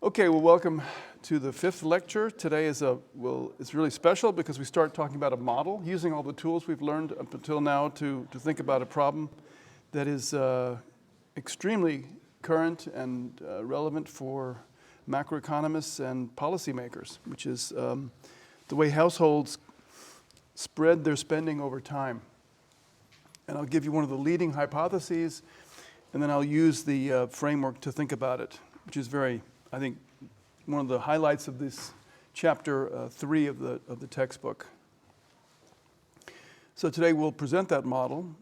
Okay, well, welcome to the fifth lecture. Today is it's really special because we start talking about a model, using all the tools we've learned up until now to think about a problem that is extremely current and relevant for macroeconomists and policymakers, which is the way households spread their spending over time. And I'll give you one of the leading hypotheses, and then I'll use the framework to think about it, which is very, I think, one of the highlights of this chapter 3 of the textbook. So today we'll present that model,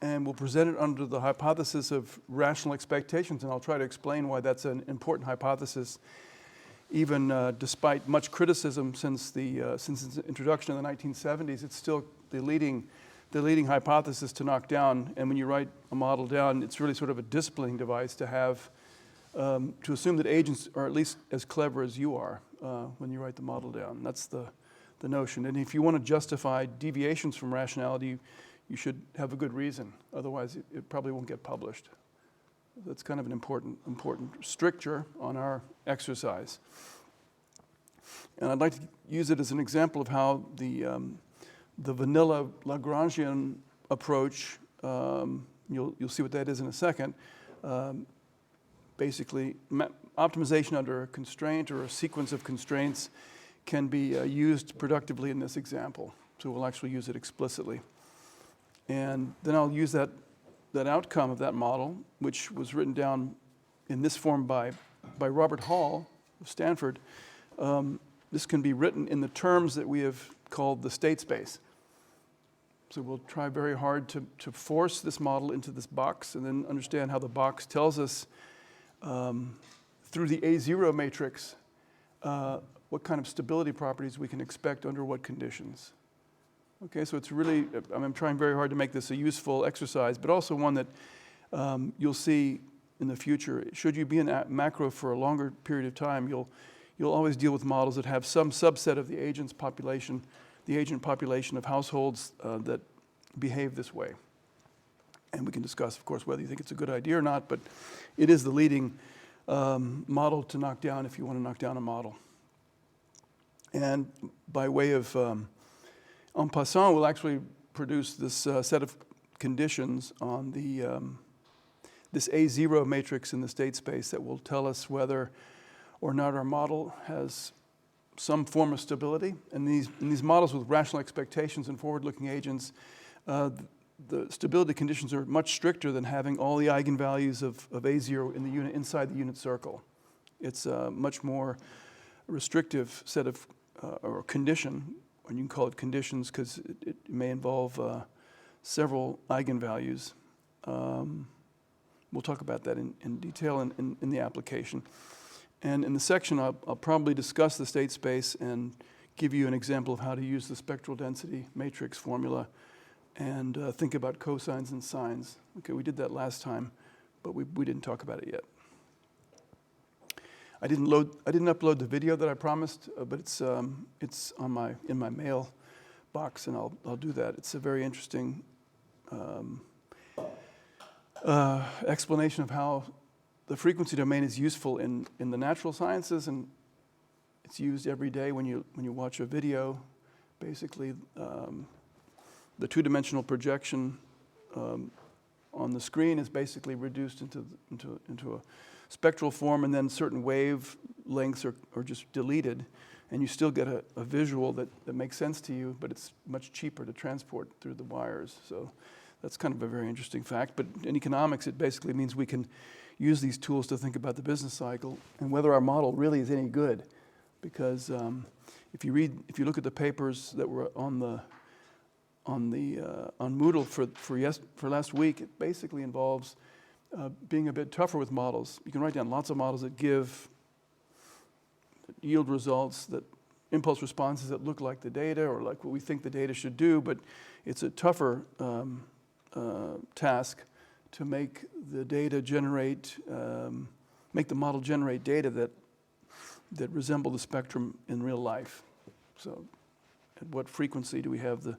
and we'll present it under the hypothesis of rational expectations, and I'll try to explain why that's an important hypothesis, even despite much criticism since its introduction in the 1970s. It's still the leading hypothesis to knock down, and when you write a model down, it's really sort of a disciplining device to have, to assume that agents are at least as clever as you are when you write the model down. That's the notion. And if you want to justify deviations from rationality, you should have a good reason. Otherwise, it probably won't get published. That's kind of an important stricture on our exercise. And I'd like to use it as an example of how the vanilla Lagrangian approach, you'll see what that is in a second, basically optimization under a constraint or a sequence of constraints can be used productively in this example. So we'll actually use it explicitly. And then I'll use that outcome of that model, which was written down in this form by Robert Hall of Stanford. This can be written in the terms that we have called the state space. So we'll try very hard to force this model into this box and then understand how the box tells us through the A0 matrix what kind of stability properties we can expect under what conditions. Okay, so it's really, I'm trying very hard to make this a useful exercise, but also one that you'll see in the future. Should you be in macro for a longer period of time, you'll always deal with models that have some subset of the agent population of households that behave this way. And we can discuss, of course, whether you think it's a good idea or not, but it is the leading model to knock down if you want to knock down a model. And by way of en passant, we'll actually produce this set of conditions on this A0 matrix in the state space that will tell us whether or not our model has some form of stability. And these models with rational expectations and forward-looking agents, the stability conditions are much stricter than having all the eigenvalues of A0 in the unit inside the unit circle. It's a much more restrictive set of or condition, and you can call it conditions because it may involve several eigenvalues. We'll talk about that in detail in the application. And in the section, I'll probably discuss the state space and give you an example of how to use the spectral density matrix formula and think about cosines and sines. Okay, we did that last time, but we didn't talk about it yet. I didn't upload the video that I promised, but it's in my mail box, and I'll do that. It's a very interesting explanation of how the frequency domain is useful in the natural sciences, and it's used every day when you watch a video. Basically, the two-dimensional projection on the screen is basically reduced into a spectral form, and then certain wave lengths are just deleted, and you still get a visual that makes sense to you, but it's much cheaper to transport through the wires. So that's kind of a very interesting fact. But in economics, it basically means we can use these tools to think about the business cycle and whether our model really is any good. Because if you look at the papers that were on Moodle for last week, it basically involves being a bit tougher with models. You can write down lots of models that yield results, that impulse responses that look like the data or like what we think the data should do, but it's a tougher task to make the model generate data that resemble the spectrum in real life. So at what frequency do we have the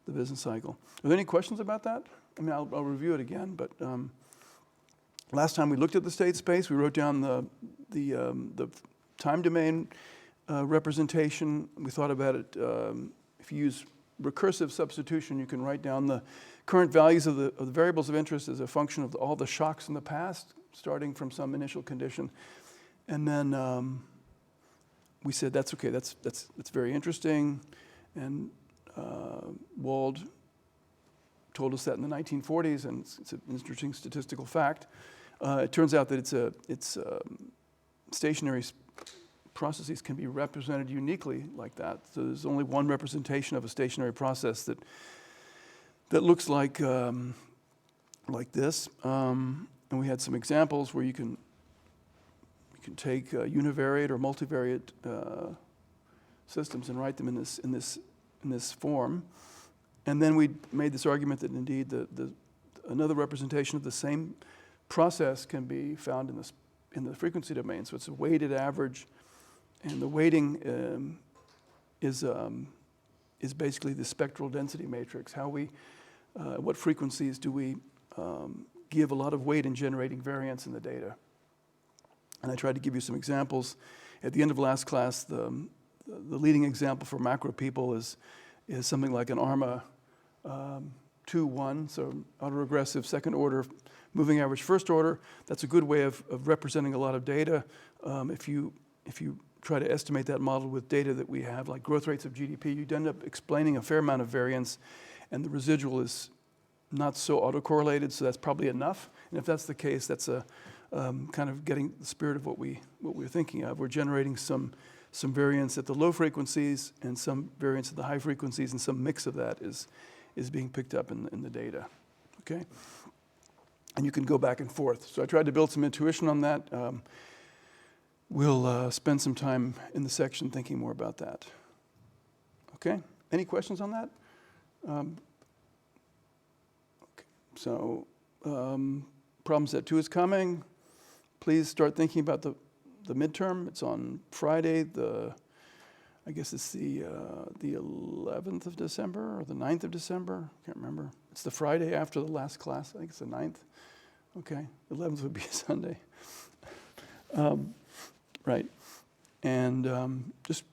business cycle? Are there any questions about that? I mean, I'll review it again, but Last time we looked at the state space, we wrote down the time domain representation. We thought about it, if you use recursive substitution, you can write down the current values of the variables of interest as a function of all the shocks in the past, starting from some initial condition. And then we said, that's okay, that's very interesting. And Wald told us that in the 1940s, and it's an interesting statistical fact. It turns out that stationary processes can be represented uniquely like that. So there's only one representation of a stationary process that looks like this. And we had some examples where you can take univariate or multivariate systems and write them in this form. And then we made this argument that indeed another representation of the same process can be found in the frequency domain. So it's a weighted average, and the weighting is basically the spectral density matrix. What frequencies do we give a lot of weight in generating variance in the data? And I tried to give you some examples. At the end of last class, the leading example for macro people is something like an ARMA 2-1, so autoregressive second order, moving average first order. That's a good way of representing a lot of data. If you try to estimate that model with data that we have, like growth rates of GDP, you'd end up explaining a fair amount of variance, and the residual is not so autocorrelated, so that's probably enough. And if that's the case, that's a kind of getting the spirit of what we're thinking of. We're generating some variance at the low frequencies and some variance at the high frequencies, and some mix of that is being picked up in the data, okay? And you can go back and forth. So I tried to build some intuition on that. We'll spend some time in the section thinking more about that. Okay, any questions on that? Okay. So problem set 2 is coming. Please start thinking about the midterm. It's on Friday, I guess it's the 11th of December or the 9th of December. Can't remember. It's the Friday after the last class. I think it's the 9th. Okay, 11th would be a Sunday. Right, and just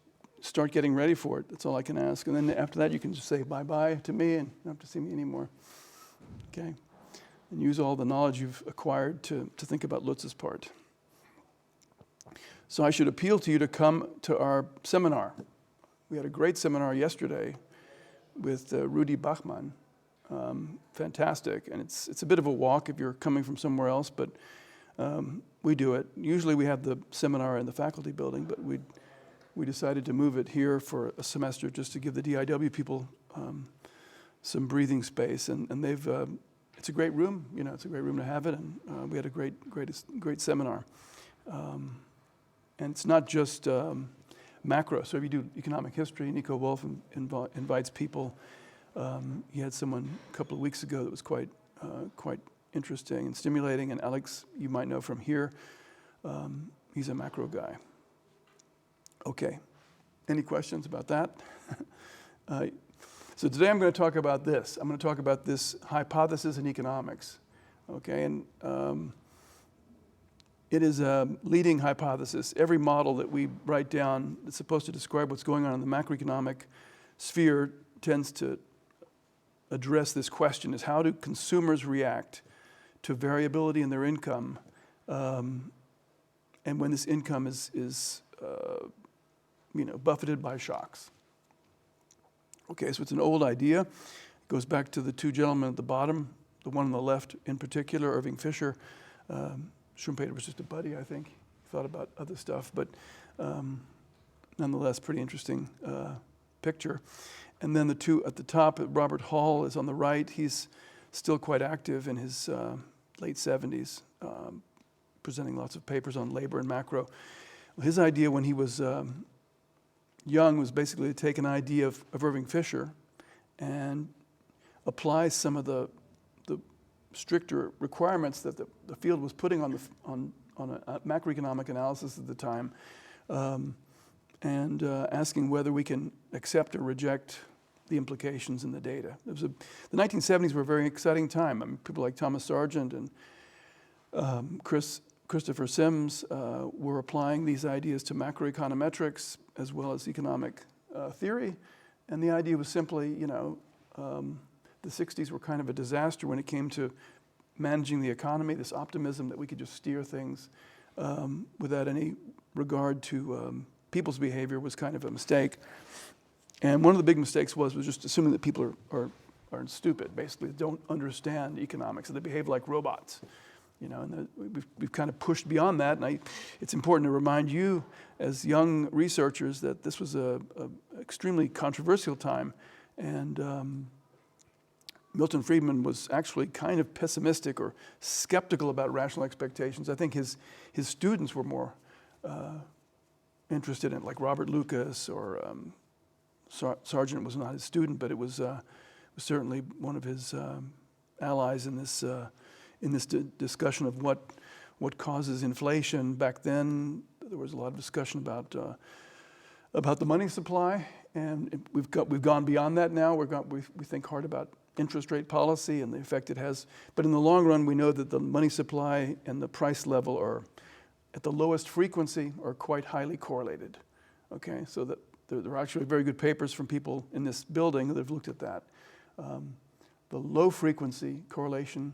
start getting ready for it. That's all I can ask. And then after that, you can just say bye-bye to me, and you don't have to see me anymore. Okay, and use all the knowledge you've acquired to think about Lutz's part. So I should appeal to you to come to our seminar. We had a great seminar yesterday with Rudy Bachmann. Fantastic, and it's a bit of a walk if you're coming from somewhere else, but we do it. Usually we have the seminar in the faculty building, but we decided to move it here for a semester just to give the DIW people some breathing space, and they've it's a great room. You know, it's a great room to have it, and we had a great seminar. And it's not just macro. So if you do economic history, Nico Wolf invites people. He had someone a couple of weeks ago that was quite interesting and stimulating. And Alex, you might know from here, he's a macro guy. Okay, any questions about that? So today I'm going to talk about this. I'm going to talk about this hypothesis in economics. Okay, and it is a leading hypothesis. Every model that we write down that's supposed to describe what's going on in the macroeconomic sphere tends to address this question: is how do consumers react to variability in their income, and when this income is buffeted by shocks? Okay, so it's an old idea. It goes back to the two gentlemen at the bottom, the one on the left in particular, Irving Fisher. Schumpeter was just a buddy, I think. He thought about other stuff, but nonetheless, pretty interesting picture. And then the two at the top, Robert Hall is on the right. He's still quite active in his late 70s, presenting lots of papers on labor and macro. His idea when he was young was basically to take an idea of Irving Fisher and apply some of the stricter requirements that the field was putting on a macroeconomic analysis at the time, and asking whether we can accept or reject the implications in the data. The 1970s were a very exciting time. I mean, people like Thomas Sargent and Christopher Sims were applying these ideas to macroeconometrics as well as economic theory. And the idea was simply, the 60s were kind of a disaster when it came to managing the economy, this optimism that we could just steer things without any regard to people's behavior was kind of a mistake. And one of the big mistakes was just assuming that people are stupid, basically, don't understand economics, and they behave like robots. And we've kind of pushed beyond that, and it's important to remind you as young researchers that this was a extremely controversial time, and Milton Friedman was actually kind of pessimistic or skeptical about rational expectations. I think his students were more interested in it, like Robert Lucas, or Sargent was not his student, but it was certainly one of his allies in this discussion of what causes inflation. Back then, there was a lot of discussion about the money supply, and we've gone beyond that now. We think hard about interest rate policy and the effect it has. But in the long run, we know that the money supply and the price level are at the lowest frequency are quite highly correlated. Okay, so that there are actually very good papers from people in this building that have looked at that. The low frequency correlation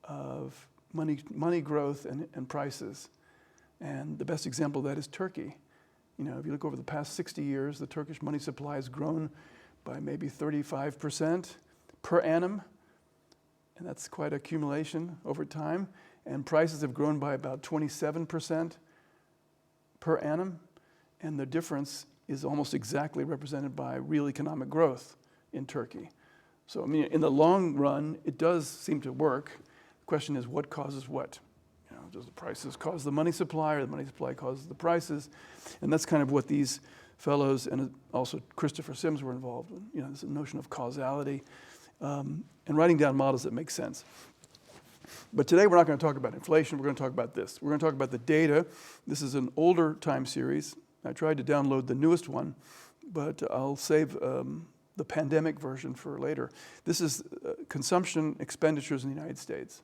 of money growth and prices. And the best example of that is Turkey. If you look over the past 60 years, the Turkish money supply has grown by maybe 35% per annum, and that's quite accumulation over time. And prices have grown by about 27% per annum, and the difference is almost exactly represented by real economic growth in Turkey. So, in the long run, it does seem to work. The question is, what causes what? Does the prices cause the money supply, or the money supply causes the prices? And that's kind of what these fellows, and also Christopher Sims, were involved in. This notion of causality, and writing down models that make sense. But today we're not going to talk about inflation. We're going to talk about this. We're going to talk about the data. This is an older time series. I tried to download the newest one, but I'll save the pandemic version for later. This is consumption expenditures in the United States.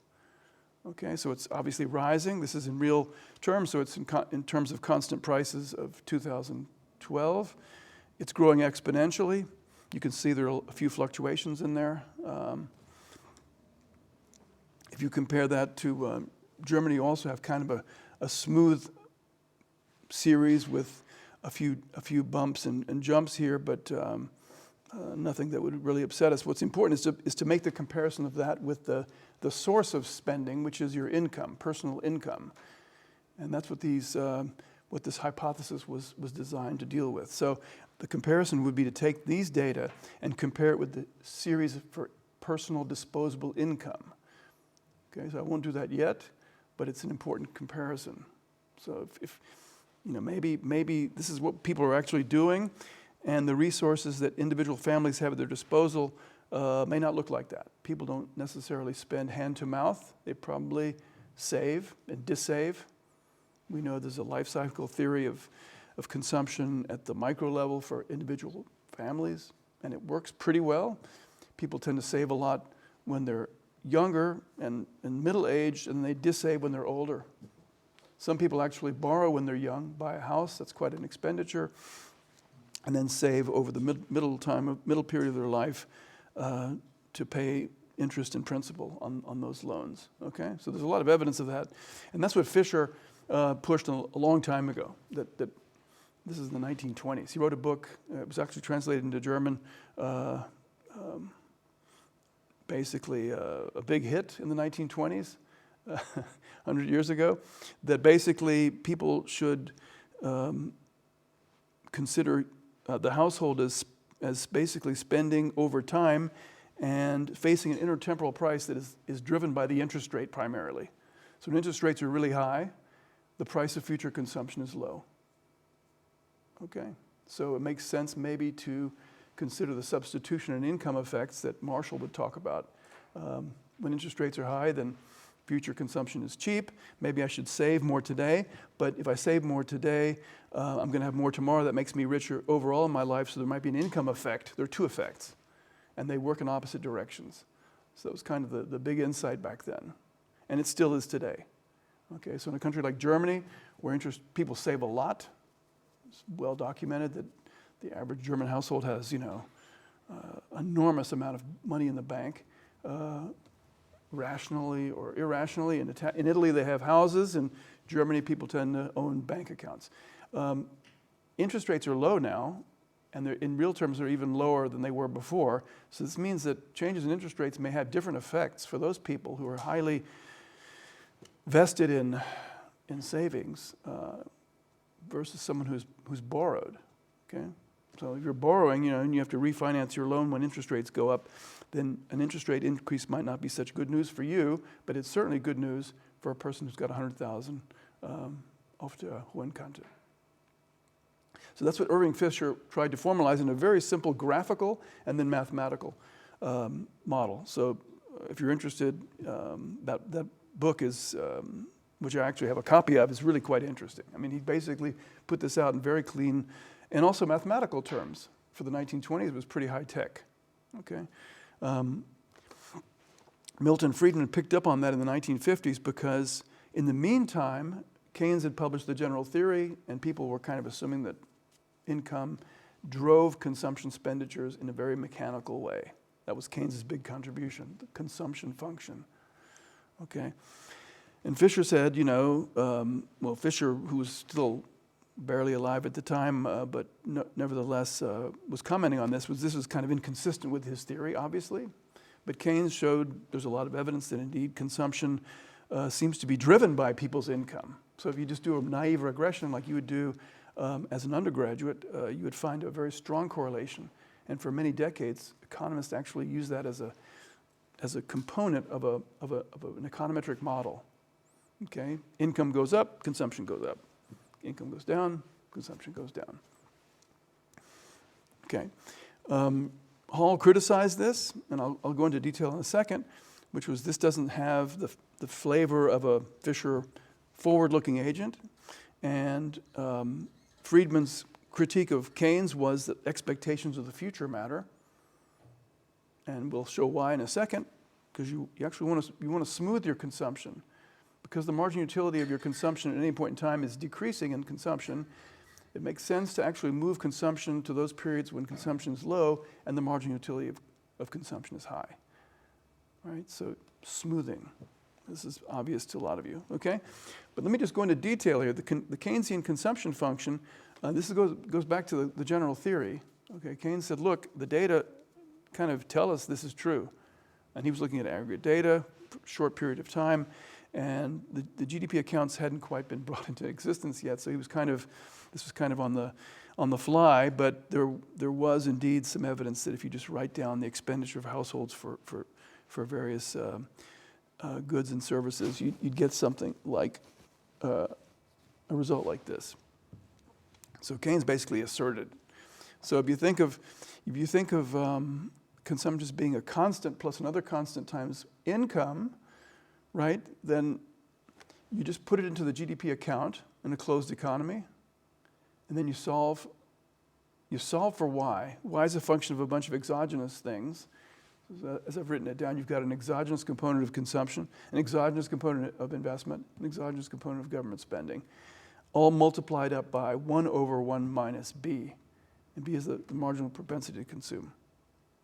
Okay, so it's obviously rising. This is in real terms, so it's in terms of constant prices of 2012. It's growing exponentially. You can see there are a few fluctuations in there. If you compare that to Germany, you also have kind of a smooth series with a few bumps and jumps here, but nothing that would really upset us. What's important is to make the comparison of that with the source of spending, which is your income, personal income. And that's what what this hypothesis was designed to deal with. So the comparison would be to take these data and compare it with the series for personal disposable income. Okay, so I won't do that yet, but it's an important comparison. So if maybe this is what people are actually doing, and the resources that individual families have at their disposal may not look like that. People don't necessarily spend hand to mouth. They probably save and dissave. We know there's a life cycle theory of consumption at the micro level for individual families, and it works pretty well. People tend to save a lot when they're younger and middle-aged, and they dissave when they're older. Some people actually borrow when they're young, buy a house, that's quite an expenditure, and then save over the middle period of their life to pay interest and principal on those loans. Okay, so there's a lot of evidence of that, and that's what Fisher pushed a long time ago. That this is in the 1920s. He wrote a book. It was actually translated into German. Basically, a big hit in the 1920s, 100 years ago. That basically people should consider the household as basically spending over time and facing an intertemporal price that is driven by the interest rate primarily. So when interest rates are really high, the price of future consumption is low. Okay, so it makes sense maybe to consider the substitution and income effects that Marshall would talk about. When interest rates are high, then future consumption is cheap. Maybe I should save more today, but if I save more today, I'm going to have more tomorrow. That makes me richer overall in my life, so there might be an income effect. There are two effects, and they work in opposite directions. So it was kind of the big insight back then, and it still is today. Okay, so in a country like Germany, where people save a lot, it's well documented that the average German household has, enormous amount of money in the bank, rationally or irrationally. In Italy, they have houses. In Germany, people tend to own bank accounts. Interest rates are low now, and in real terms, they're even lower than they were before. So this means that changes in interest rates may have different effects for those people who are highly vested in savings versus someone who's borrowed. Okay, so if you're borrowing, and you have to refinance your loan when interest rates go up, then an interest rate increase might not be such good news for you, but it's certainly good news for a person who's got 100,000 auf der hohen Kante. So that's what Irving Fisher tried to formalize in a very simple graphical and then mathematical model. So if you're interested, that book is, which I actually have a copy of, is really quite interesting. I mean, he basically put this out in very clean and also mathematical terms. For the 1920s, it was pretty high tech. Okay. Milton Friedman picked up on that in the 1950s because in the meantime, Keynes had published the general theory, and people were kind of assuming that income drove consumption expenditures in a very mechanical way. That was Keynes's big contribution, the consumption function. Okay. And Fisher said, Fisher, who was still barely alive at the time, but nevertheless was commenting on this was kind of inconsistent with his theory, obviously. But Keynes showed there's a lot of evidence that indeed consumption seems to be driven by people's income. So if you just do a naive regression like you would do as an undergraduate, you would find a very strong correlation. And for many decades, economists actually use that as a component of an econometric model. Okay, income goes up, consumption goes up. Income goes down, consumption goes down. Okay. Hall criticized this, and I'll go into detail in a second, which was this doesn't have the flavor of a Fisher forward-looking agent. And Friedman's critique of Keynes was that expectations of the future matter. And we'll show why in a second, because you actually want to smooth your consumption. Because the marginal utility of your consumption at any point in time is decreasing in consumption, it makes sense to actually move consumption to those periods when consumption is low and the marginal utility of consumption is high. All right, so smoothing. This is obvious to a lot of you, okay? But let me just go into detail here. The Keynesian consumption function, this goes back to the general theory. Okay, Keynes said, look, the data kind of tell us this is true. And he was looking at aggregate data, short period of time, and the GDP accounts hadn't quite been brought into existence yet, so this was kind of on the fly, but there was indeed some evidence that if you just write down the expenditure of households for various goods and services, you'd get something like a result like this. So Keynes basically asserted. So if you think of consumption as being a constant plus another constant times income, right? Then you just put it into the GDP account in a closed economy, and then you solve for y. Y is a function of a bunch of exogenous things. As I've written it down, you've got an exogenous component of consumption, an exogenous component of investment, an exogenous component of government spending, all multiplied up by 1 over 1 minus b. And b is the marginal propensity to consume.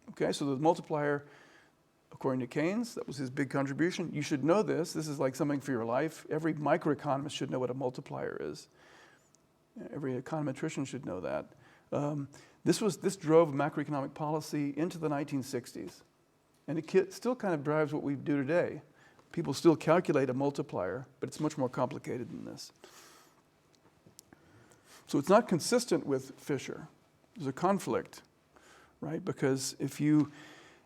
Okay, so the multiplier, according to Keynes, that was his big contribution. You should know this. This is like something for your life. Every microeconomist should know what a multiplier is. Every econometrician should know that. This drove macroeconomic policy into the 1960s. And it still kind of drives what we do today. People still calculate a multiplier, but it's much more complicated than this. So it's not consistent with Fisher. There's a conflict, right? Because if you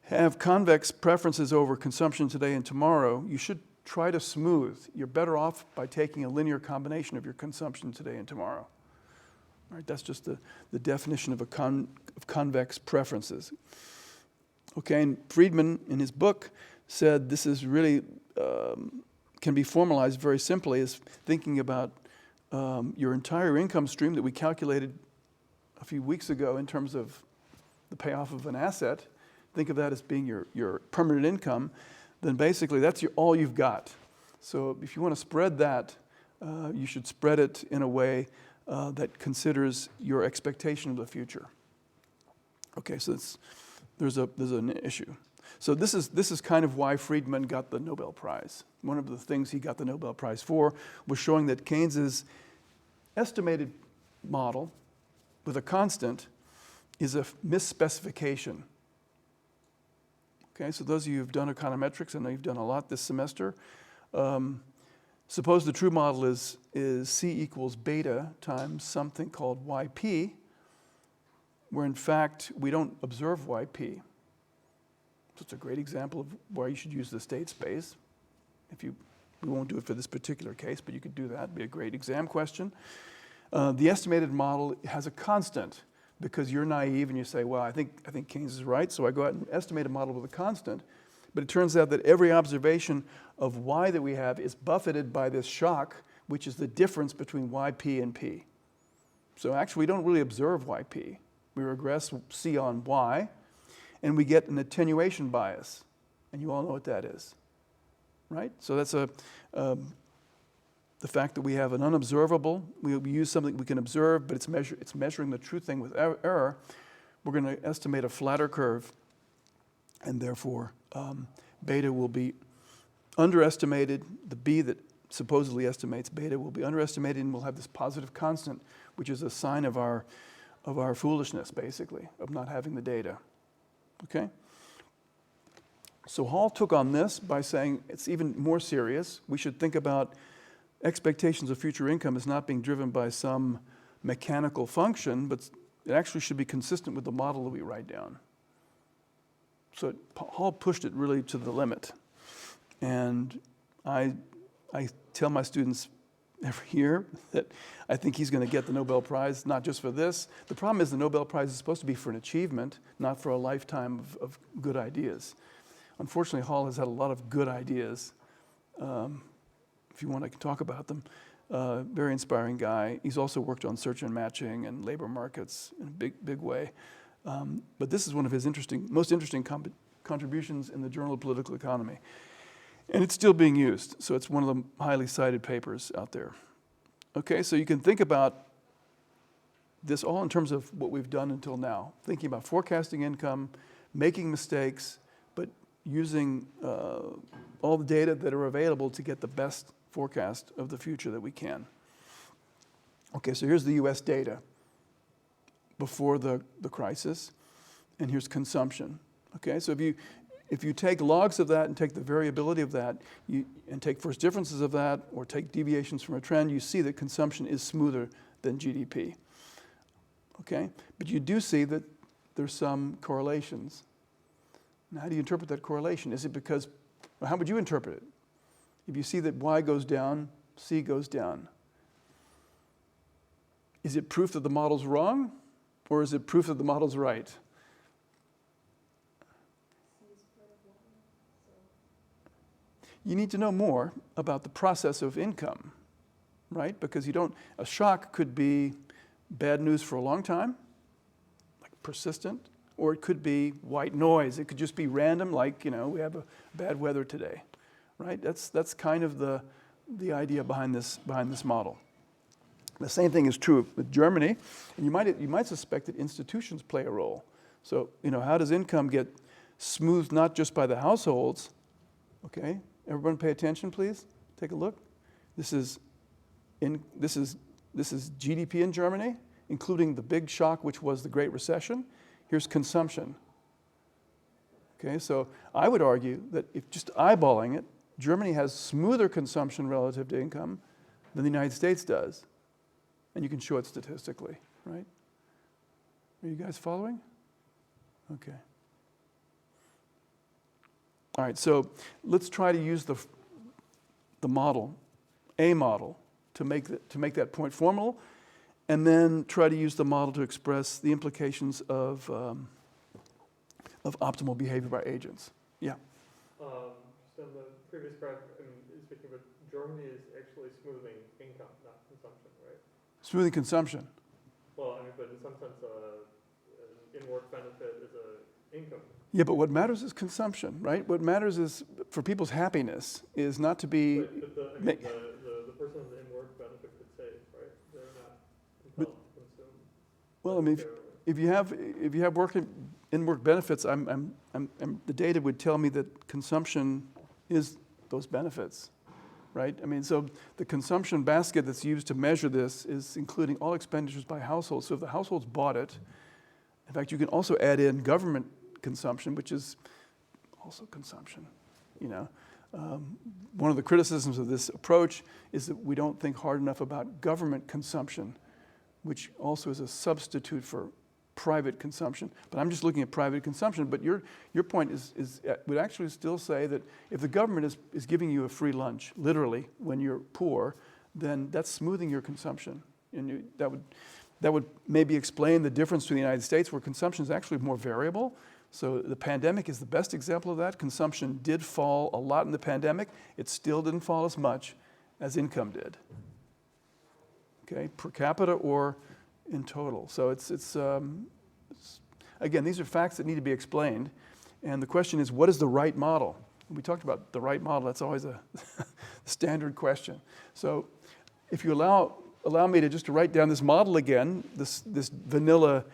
have convex preferences over consumption today and tomorrow, you should try to smooth. You're better off by taking a linear combination of your consumption today and tomorrow. Right? That's just the definition of convex preferences. Okay, and Friedman, in his book, said this is really, can be formalized very simply as thinking about your entire income stream that we calculated a few weeks ago in terms of the payoff of an asset. Think of that as being your permanent income. Then basically that's all you've got. So if you want to spread that, you should spread it in a way that considers your expectation of the future. Okay, so there's an issue. So this is kind of why Friedman got the Nobel Prize. One of the things he got the Nobel Prize for was showing that Keynes's estimated model with a constant is a misspecification. Okay, so those of you who've done econometrics, I know you've done a lot this semester. Suppose the true model is C equals beta times something called YP, where in fact we don't observe YP. So it's a great example of why you should use the state space. We won't do it for this particular case, but you could do that. It'd be a great exam question. The estimated model has a constant because you're naive and you say, well, I think Keynes is right, so I go out and estimate a model with a constant. But it turns out that every observation of Y that we have is buffeted by this shock, which is the difference between YP and P. So actually, we don't really observe YP. We regress C on Y, and we get an attenuation bias. And you all know what that is, right? So that's the fact that we have an unobservable. We use something we can observe, but it's measuring the true thing with error. We're going to estimate a flatter curve, and therefore beta will be underestimated. The B that supposedly estimates beta will be underestimated, and we'll have this positive constant, which is a sign of our foolishness, basically, of not having the data. Okay? So Hall took on this by saying it's even more serious. We should think about expectations of future income as not being driven by some mechanical function, but it actually should be consistent with the model that we write down. So Hall pushed it really to the limit. And I tell my students every year that I think he's going to get the Nobel Prize, not just for this. The problem is the Nobel Prize is supposed to be for an achievement, not for a lifetime of good ideas. Unfortunately, Hall has had a lot of good ideas. If you want, I can talk about them. Very inspiring guy. He's also worked on search and matching and labor markets in a big way. But this is one of his most interesting contributions in the Journal of Political Economy. And it's still being used, so it's one of the highly cited papers out there. Okay, so you can think about this all in terms of what we've done until now. Thinking about forecasting income, making mistakes, but using all the data that are available to get the best forecast of the future that we can. Okay, so here's the US data before the crisis, and here's consumption. Okay, so if you take logs of that and take the variability of that, and take first differences of that, or take deviations from a trend, you see that consumption is smoother than GDP. Okay, but you do see that there's some correlations. Now, how do you interpret that correlation? Is it because, well, how would you interpret it? If you see that Y goes down, C goes down. Is it proof that the model's wrong, or is it proof that the model's right? You need to know more about the process of income, right? Because a shock could be bad news for a long time, like persistent, or it could be white noise. It could just be random, like, we have a bad weather today, right? That's kind of the idea behind this model. The same thing is true with Germany, and you might suspect that institutions play a role. So, how does income get smoothed not just by the households? Okay, everyone pay attention, please. Take a look. This is GDP in Germany, including the big shock, which was the Great Recession. Here's consumption. Okay, so I would argue that if just eyeballing it, Germany has smoother consumption relative to income than the United States does. And you can show it statistically, right? Are you guys following? Okay. All right, so let's try to use the model, a model, to make that point formal, and then try to use the model to express the implications of optimal behavior by agents. Yeah. Just on the previous graph, speaking about Germany is actually smoothing income, not consumption, right? Smoothing consumption. Well, but in some sense, an inward benefit is an income Yeah, but what matters is consumption, right? What matters is, for people's happiness, is not to be... Right, but the person in work benefit could save, right? They're not compelled to consume. Well, I mean, if you have in-work benefits, the data would tell me that consumption is those benefits, right? I mean, so the consumption basket that's used to measure this is including all expenditures by household. So if the households bought it, in fact, you can also add in government consumption, which is also consumption, you know. One of the criticisms of this approach is that we don't think hard enough about government consumption, which also is a substitute for private consumption. But I'm just looking at private consumption. But your point would actually still say that if the government is giving you a free lunch, literally, when you're poor, then that's smoothing your consumption. And that would maybe explain the difference between the United States, where consumption is actually more variable. So the pandemic is the best example of that. Consumption did fall a lot in the pandemic. It still didn't fall as much as income did. Okay, per capita or in total. So it's again, these are facts that need to be explained. And the question is, what is the right model? We talked about the right model. That's always a standard question. So if you allow me to just write down this model again, this vanilla,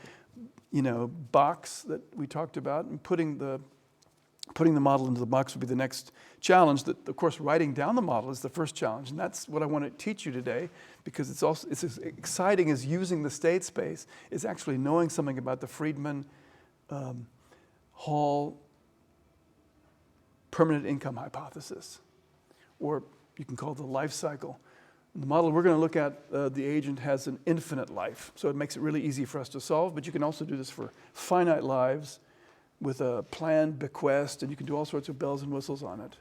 you know, box that we talked about, and putting the model into the box would be the next challenge. That, of course, writing down the model is the first challenge, and that's what I want to teach you today, because it's as exciting as using the state space is actually knowing something about the Friedman Hall permanent income hypothesis, or you can call it the life cycle. The model we're going to look at, the agent has an infinite life, so it makes it really easy for us to solve, but you can also do this for finite lives with a planned bequest, and you can do all sorts of bells and whistles on it.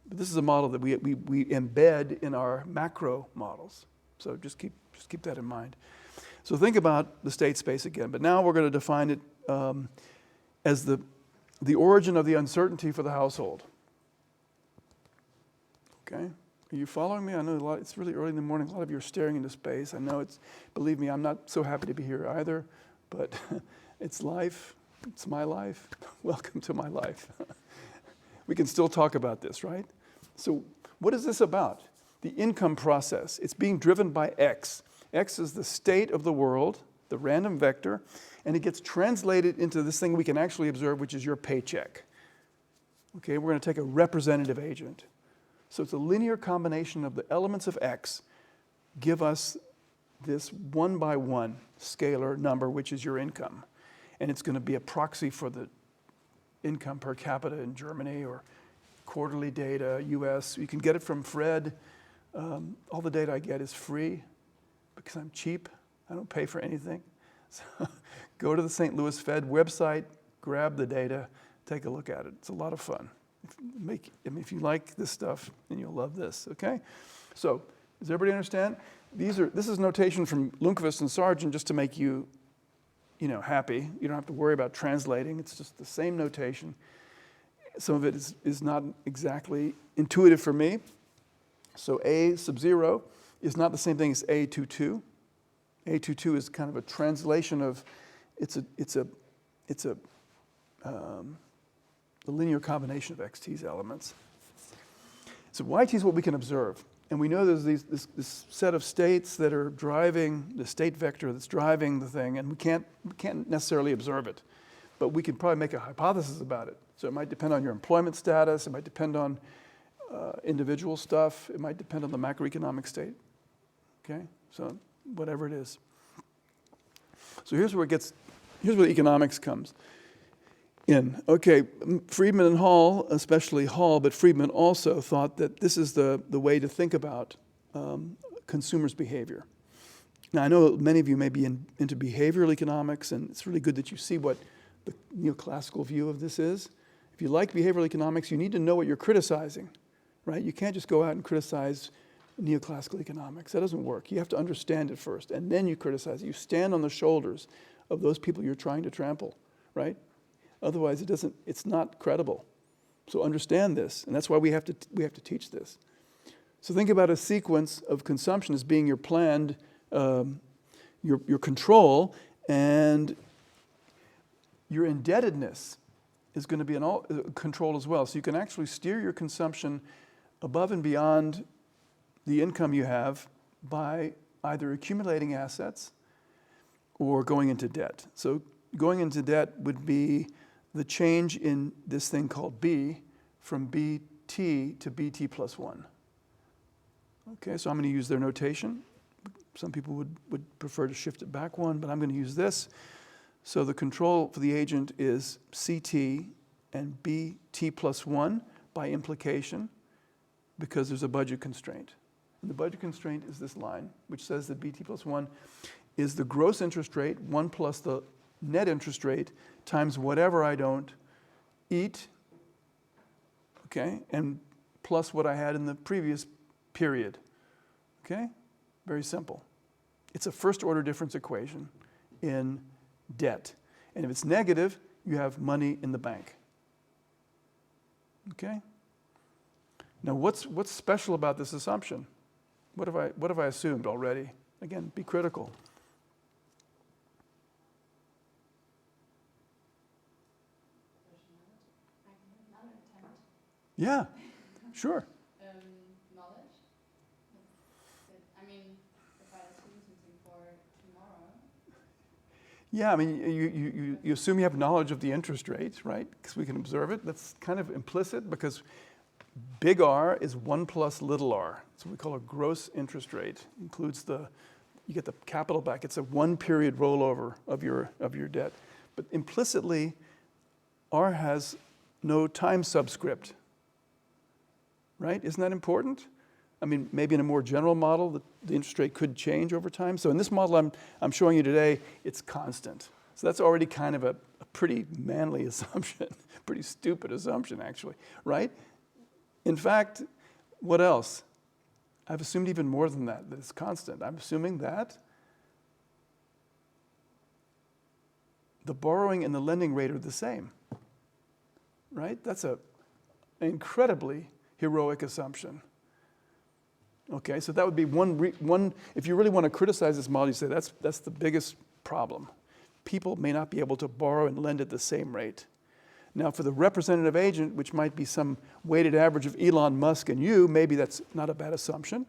But this is a model that we embed in our macro models, so just keep that in mind. So think about the state space again, but now we're going to define it as the origin of the uncertainty for the household. Okay? Are you following me? I know it's really early in the morning. A lot of you are staring into space. I know believe me, I'm not so happy to be here either, but it's life. It's my life. Welcome to my life. We can still talk about this, right? So what is this about? The income process. It's being driven by X. X is the state of the world, the random vector, and it gets translated into this thing we can actually observe, which is your paycheck. Okay, we're going to take a representative agent. So it's a linear combination of the elements of X give us this one-by-one scalar number, which is your income. And it's going to be a proxy for the income per capita in Germany, or quarterly data, US. You can get it from Fred. All the data I get is free because I'm cheap. I don't pay for anything. So go to the St. Louis Fed website, grab the data, take a look at it. It's a lot of fun. If you like this stuff, then you'll love this, okay? So, does everybody understand? This is notation from Lundqvist and Sargent just to make you, happy. You don't have to worry about translating. It's just the same notation. Some of it is not exactly intuitive for me. So A sub 0 is not the same thing as A22. A22 is kind of a translation of, the linear combination of XT's elements. So YT is what we can observe. And we know there's this set of states that are driving, the state vector that's driving the thing, and we can't necessarily observe it. But we can probably make a hypothesis about it. So it might depend on your employment status, it might depend on individual stuff, it might depend on the macroeconomic state. Okay? So whatever it is. So here's where the economics comes in. Okay, Friedman and Hall, especially Hall, but Friedman also thought that this is the way to think about consumers' behavior. Now, I know many of you may be into behavioral economics, and it's really good that you see what the neoclassical view of this is. If you like behavioral economics, you need to know what you're criticizing, right? You can't just go out and criticize neoclassical economics. That doesn't work. You have to understand it first, and then you criticize it. You stand on the shoulders of those people you're trying to trample, right? Otherwise, it's not credible. So understand this, and that's why we have to teach this. So think about a sequence of consumption as being your planned, your control, and your indebtedness is going to be controlled as well. So you can actually steer your consumption above and beyond the income you have by either accumulating assets or going into debt. So going into debt would be the change in this thing called B from BT to BT plus 1. Okay, so I'm going to use their notation. Some people would prefer to shift it back one, but I'm going to use this. So the control for the agent is CT and BT plus 1 by implication because there's a budget constraint. And the budget constraint is this line, which says that BT plus 1 is the gross interest rate, 1 plus the net interest rate, times whatever I don't eat, okay, and plus what I had in the previous period, okay? Very simple. It's a first order difference equation in debt. And if it's negative, you have money in the bank. Okay? Now what's special about this assumption? What have I assumed already? Again, be critical. Yeah, sure. Knowledge. I mean, if I assume something for tomorrow. Yeah, I mean, you assume you have knowledge of the interest rate, right? Because we can observe it. That's kind of implicit because big R is 1 plus little r. So we call a gross interest rate. Includes you get the capital back. It's a 1 period rollover of your debt. But implicitly, R has no time subscript. Right? Isn't that important? I mean, maybe in a more general model, the interest rate could change over time. So in this model I'm showing you today, it's constant. So that's already kind of a pretty manly assumption, pretty stupid assumption actually, right? In fact, what else? I've assumed even more than that it's constant. I'm assuming that the borrowing and the lending rate are the same, right? That's an incredibly heroic assumption. Okay, so that would be one. If you really want to criticize this model, you say that's the biggest problem. People may not be able to borrow and lend at the same rate. Now, for the representative agent, which might be some weighted average of Elon Musk and you, maybe that's not a bad assumption.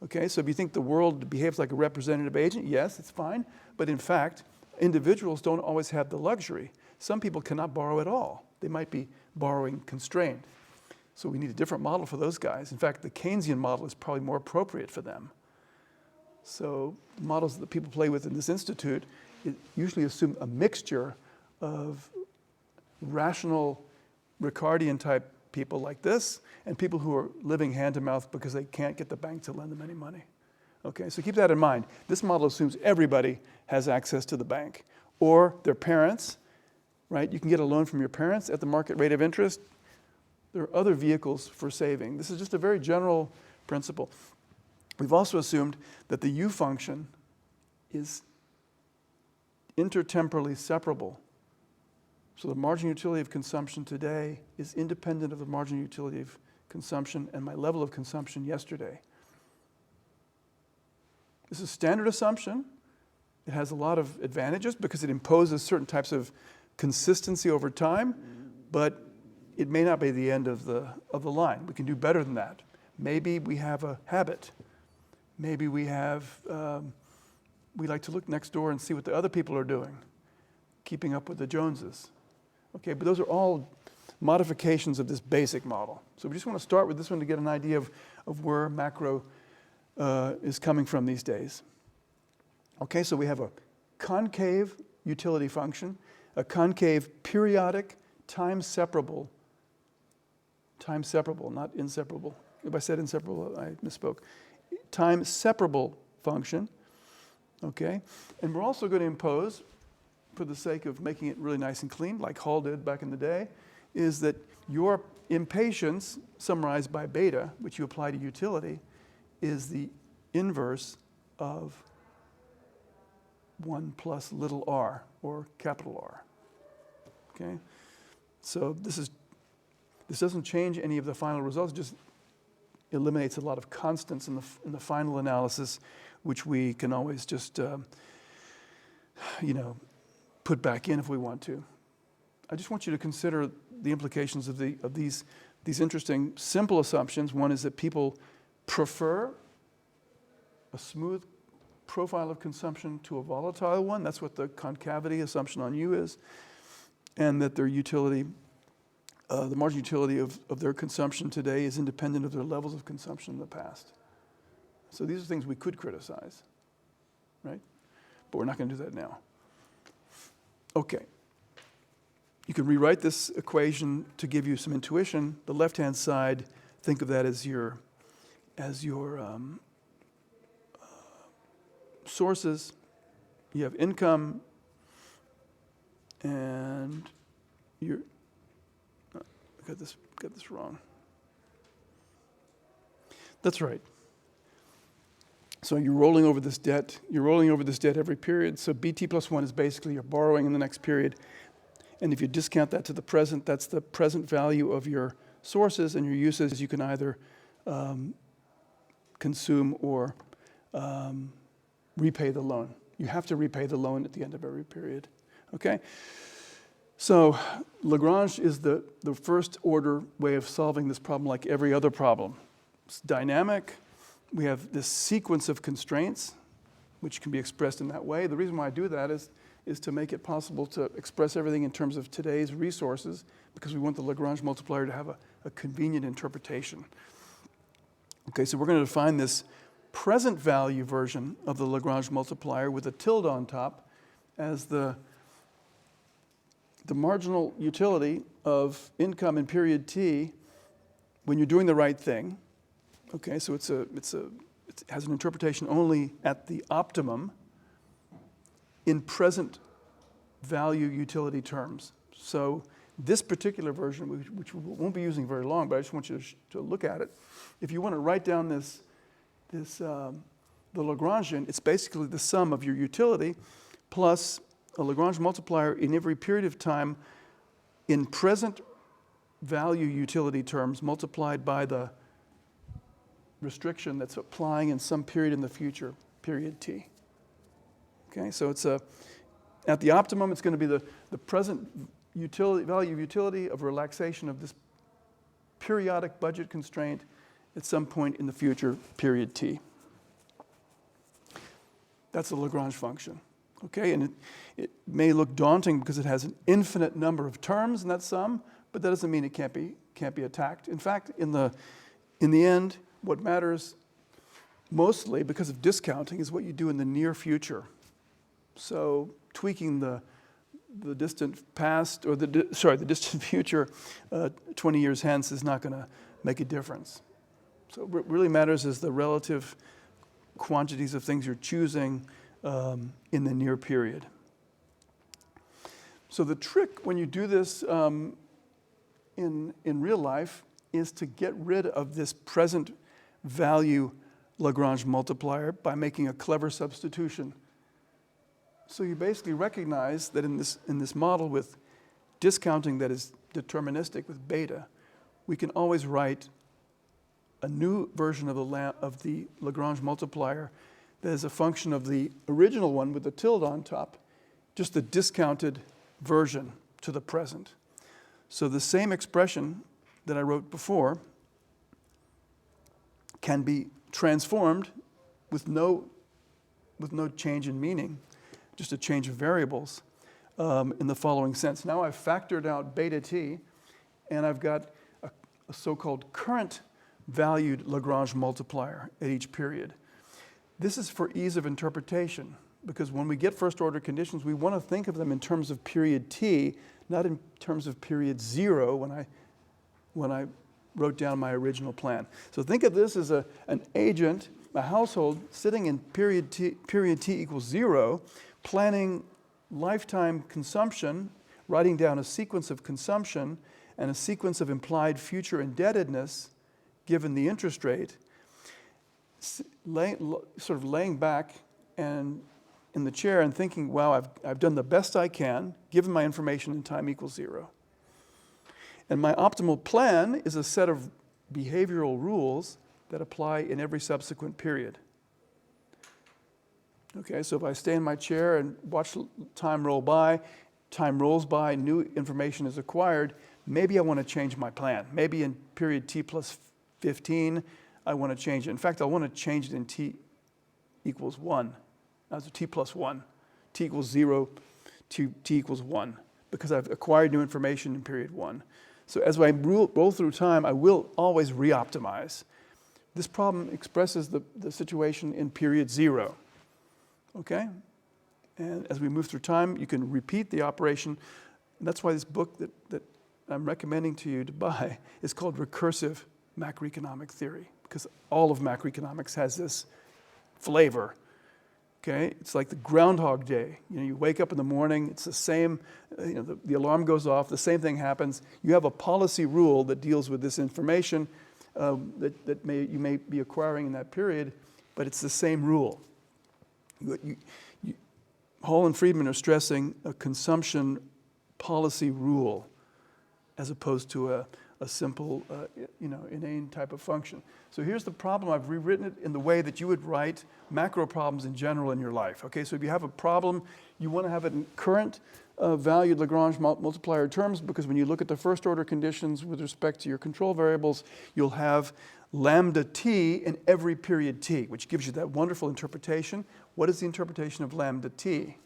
Okay, so if you think the world behaves like a representative agent, yes, it's fine. But in fact, individuals don't always have the luxury. Some people cannot borrow at all. They might be borrowing constrained. So we need a different model for those guys. In fact, the Keynesian model is probably more appropriate for them. So models that people play with in this institute usually assume a mixture of rational Ricardian type people like this and people who are living hand to mouth because they can't get the bank to lend them any money. Okay, so keep that in mind. This model assumes everybody has access to the bank or their parents, right? You can get a loan from your parents at the market rate of interest. There are other vehicles for saving. This is just a very general principle. We've also assumed that the U function is intertemporally separable. So the marginal utility of consumption today is independent of the marginal utility of consumption and my level of consumption yesterday. This is a standard assumption. It has a lot of advantages because it imposes certain types of consistency over time, but it may not be the end of the line. We can do better than that. Maybe we have a habit. Maybe we like to look next door and see what the other people are doing, keeping up with the Joneses. Okay, but those are all modifications of this basic model. So we just want to start with this one to get an idea of where macro is coming from these days. Okay, so we have a concave utility function, a concave periodic time separable, not inseparable. If I said inseparable, I misspoke. Time separable function, okay? And we're also going to impose, for the sake of making it really nice and clean, like Hall did back in the day, is that your impatience, summarized by beta, which you apply to utility, is the inverse of 1 plus little r, or capital R. Okay? So this doesn't change any of the final results, it just eliminates a lot of constants in the final analysis, which we can always just put back in if we want to. I just want you to consider the implications of these interesting simple assumptions. One is that people prefer a smooth profile of consumption to a volatile one. That's what the concavity assumption on U is. And that their utility, the marginal utility of their consumption today is independent of their levels of consumption in the past. So these are things we could criticize, right? But we're not going to do that now. Okay. You can rewrite this equation to give you some intuition. The left-hand side, think of that as your sources. You have income, and you're got this wrong. That's right. So you're rolling over this debt. You're rolling over this debt every period. So BT plus 1 is basically your borrowing in the next period. And if you discount that to the present, that's the present value of your sources, and your uses you can either consume or repay the loan. You have to repay the loan at the end of every period. Okay? So Lagrange is the first order way of solving this problem like every other problem. It's dynamic. We have this sequence of constraints, which can be expressed in that way. The reason why I do that is to make it possible to express everything in terms of today's resources, because we want the Lagrange multiplier to have a convenient interpretation. Okay, so we're going to define this present value version of the Lagrange multiplier with a tilde on top as the marginal utility of income in period t when you're doing the right thing. Okay, so it has an interpretation only at the optimum in present value utility terms. So this particular version, which we won't be using very long, but I just want you to look at it. If you want to write down the Lagrangian, it's basically the sum of your utility plus a Lagrange multiplier in every period of time in present value utility terms multiplied by the restriction that's applying in some period in the future, period t. Okay, so it's at the optimum, it's going to be the present value of utility of relaxation of this periodic budget constraint at some point in the future, period t. That's the Lagrange function. Okay, and it may look daunting because it has an infinite number of terms in that sum, but that doesn't mean it can't be attacked. In fact, in the end, what matters mostly because of discounting is what you do in the near future. So tweaking the distant past or the distant future 20 years hence is not going to make a difference. So what really matters is the relative quantities of things you're choosing in the near period. So the trick when you do this in real life is to get rid of this present value Lagrange multiplier by making a clever substitution. So you basically recognize that in this model with discounting that is deterministic with beta, we can always write a new version of the Lagrange multiplier that is a function of the original one with the tilde on top, just the discounted version to the present. So the same expression that I wrote before can be transformed with no change in meaning, just a change of variables in the following sense. Now I've factored out beta t, and I've got a so-called current valued Lagrange multiplier at each period. This is for ease of interpretation, because when we get first order conditions, we want to think of them in terms of period t, not in terms of period 0 when I wrote down my original plan. So think of this as an agent, a household sitting in period t equals 0, planning lifetime consumption, writing down a sequence of consumption and a sequence of implied future indebtedness given the interest rate, sort of laying back and in the chair and thinking, wow, I've done the best I can given my information in time equals 0. And my optimal plan is a set of behavioral rules that apply in every subsequent period. Okay, so if I stay in my chair and watch time roll by, time rolls by, new information is acquired, maybe I want to change my plan. Maybe in period t plus 15, I want to change it. In fact, I want to change it in t equals 1. That's t plus 1. T equals 0, t equals 1, because I've acquired new information in period 1. So as I roll through time, I will always re-optimize. This problem expresses the situation in period 0. Okay? And as we move through time, you can repeat the operation. And that's why this book that I'm recommending to you to buy is called Recursive Macroeconomic Theory, because all of macroeconomics has this flavor. Okay? It's like the Groundhog Day. You know, you wake up in the morning, it's the same, the alarm goes off, the same thing happens. You have a policy rule that deals with this information that you may be acquiring in that period, but it's the same rule. Hall and Friedman are stressing a consumption policy rule as opposed to a simple, inane type of function. So here's the problem. I've rewritten it in the way that you would write macro problems in general in your life. Okay, so if you have a problem, you want to have it in current valued Lagrange multiplier terms, because when you look at the first order conditions with respect to your control variables, you'll have lambda t in every period t, which gives you that wonderful interpretation. What is the interpretation of lambda t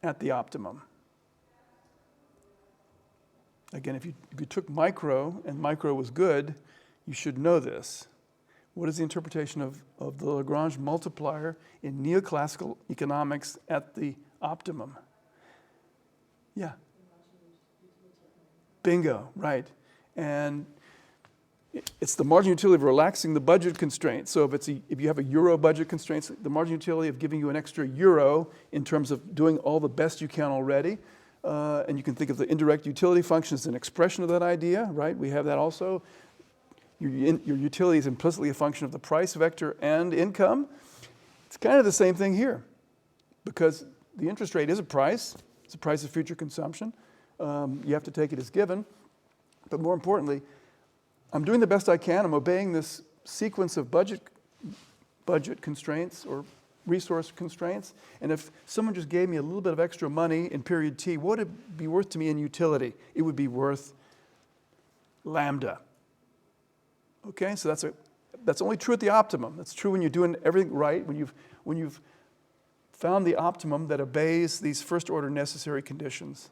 at the optimum? Again, if you took micro and micro was good, you should know this. What is the interpretation of the Lagrange multiplier in neoclassical economics at the optimum? Yeah. Bingo, right. And it's the margin utility of relaxing the budget constraint. So if you have a euro budget constraint, the margin utility of giving you an extra euro in terms of doing all the best you can already. And you can think of the indirect utility function as an expression of that idea, right? We have that also. Your utility is implicitly a function of the price vector and income. It's kind of the same thing here, because the interest rate is a price. It's a price of future consumption. You have to take it as given. But more importantly, I'm doing the best I can. I'm obeying this sequence of budget constraints or resource constraints. And if someone just gave me a little bit of extra money in period t, what would it be worth to me in utility? It would be worth lambda. Okay, so that's only true at the optimum. That's true when you're doing everything right, when you've found the optimum that obeys these first order necessary conditions.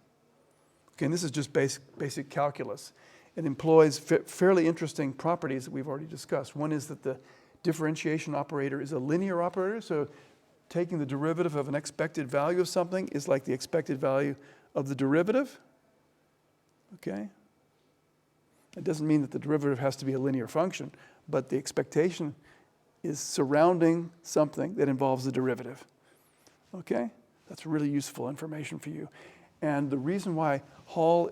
Okay, and this is just basic calculus. It employs fairly interesting properties that we've already discussed. One is that the differentiation operator is a linear operator, so taking the derivative of an expected value of something is like the expected value of the derivative. Okay? It doesn't mean that the derivative has to be a linear function, but the expectation is surrounding something that involves the derivative. Okay? That's really useful information for you. And the reason why Hall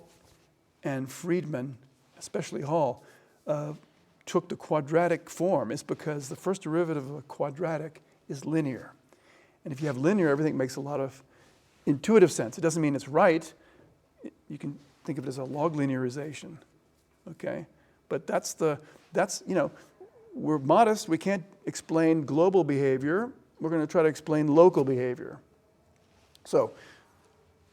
and Friedman, especially Hall, took the quadratic form is because the first derivative of a quadratic is linear. And if you have linear, everything makes a lot of intuitive sense. It doesn't mean it's right. You can think of it as a log linearization. Okay? But we're modest. We can't explain global behavior. We're going to try to explain local behavior. So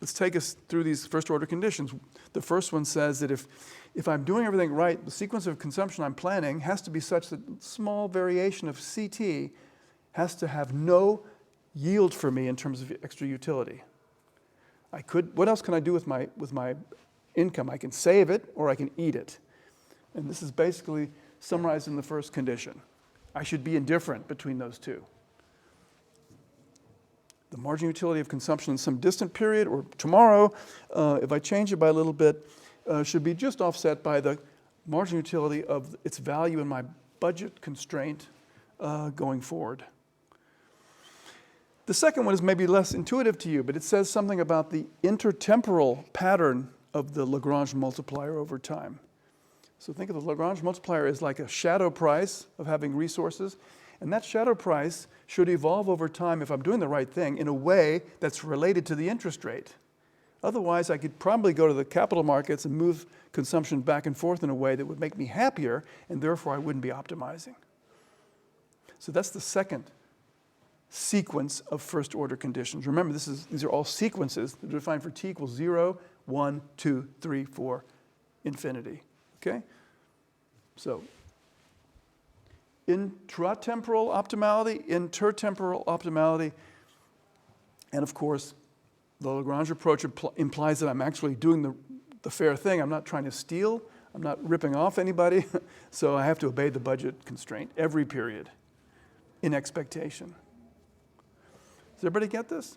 let's take us through these first order conditions. The first one says that if I'm doing everything right, the sequence of consumption I'm planning has to be such that small variation of CT has to have no yield for me in terms of extra utility. What else can I do with my income? I can save it or I can eat it. And this is basically summarized in the first condition. I should be indifferent between those two. The margin utility of consumption in some distant period or tomorrow, if I change it by a little bit, should be just offset by the margin utility of its value in my budget constraint going forward. The second one is maybe less intuitive to you, but it says something about the intertemporal pattern of the Lagrange multiplier over time. So think of the Lagrange multiplier as like a shadow price of having resources. And that shadow price should evolve over time, if I'm doing the right thing, in a way that's related to the interest rate. Otherwise, I could probably go to the capital markets and move consumption back and forth in a way that would make me happier, and therefore I wouldn't be optimizing. So that's the second sequence of first order conditions. Remember, these are all sequences. They're defined for t equals 0, 1, 2, 3, 4, infinity, okay? So intratemporal optimality, intertemporal optimality, and of course, the Lagrange approach implies that I'm actually doing the fair thing. I'm not trying to steal. I'm not ripping off anybody. So I have to obey the budget constraint every period in expectation. Does everybody get this?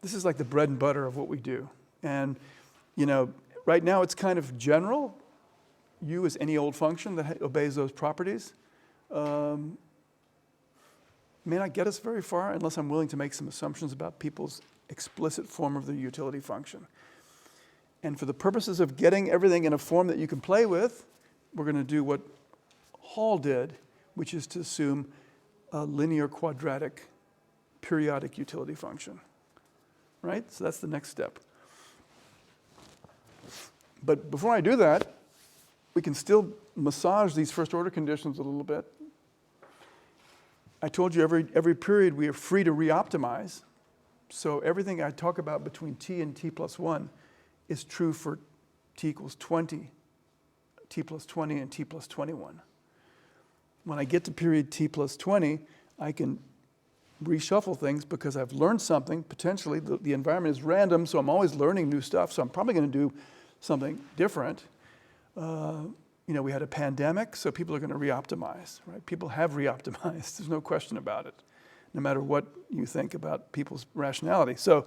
This is like the bread and butter of what we do. And, you know, right now it's kind of general. U is any old function that obeys those properties. May not get us very far unless I'm willing to make some assumptions about people's explicit form of the utility function. And for the purposes of getting everything in a form that you can play with, we're going to do what Hall did, which is to assume a linear quadratic periodic utility function. Right? So that's the next step. But before I do that, we can still massage these first order conditions a little bit. I told you every period we are free to reoptimize. So everything I talk about between t and t plus 1 is true for t equals 20, t plus 20, and t plus 21. When I get to period t plus 20, I can reshuffle things because I've learned something. Potentially, the environment is random, so I'm always learning new stuff, so I'm probably going to do something different. You know, we had a pandemic, so people are going to reoptimize, right? People have reoptimized. There's no question about it, no matter what you think about people's rationality. So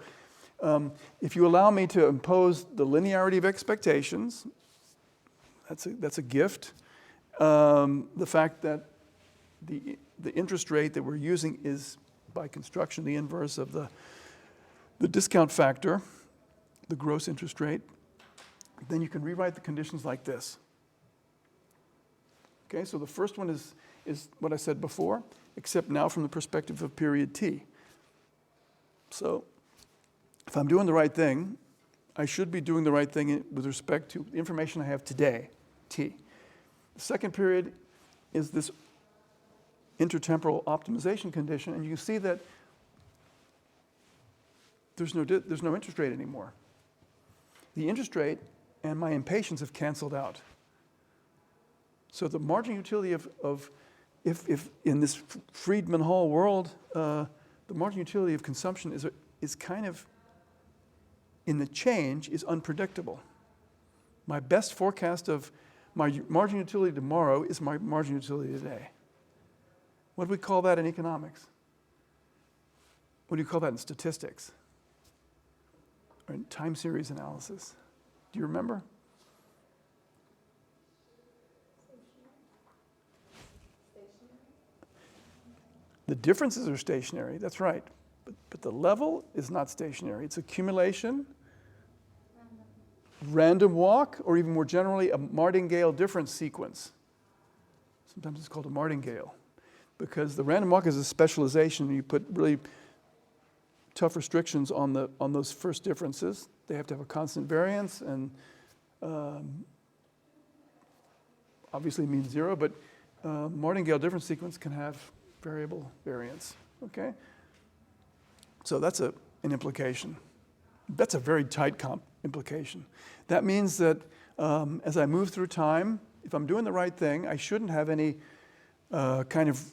if you allow me to impose the linearity of expectations, that's a gift. The fact that the interest rate that we're using is, by construction, the inverse of the discount factor, the gross interest rate, then you can rewrite the conditions like this. Okay, so the first one is what I said before, except now from the perspective of period t. So if I'm doing the right thing, I should be doing the right thing with respect to the information I have today, t. The second period is this intertemporal optimization condition, and you can see that there's no interest rate anymore. The interest rate and my impatience have canceled out. So the marginal utility of if in this Friedman-Hall world, the marginal utility of consumption is kind of, in the change, is unpredictable. My best forecast of my marginal utility tomorrow is my marginal utility today. What do we call that in economics? What do you call that in statistics? Or in time series analysis? Do you remember? The differences are stationary, that's right. But the level is not stationary. It's accumulation, random walk, or even more generally, a martingale difference sequence. Sometimes it's called a martingale, because the random walk is a specialization. You put really tough restrictions on those first differences. They have to have a constant variance, and obviously means zero, but martingale difference sequence can have variable variance, okay? So that's an implication. That's a very tight implication. That means that as I move through time, if I'm doing the right thing, I shouldn't have any kind of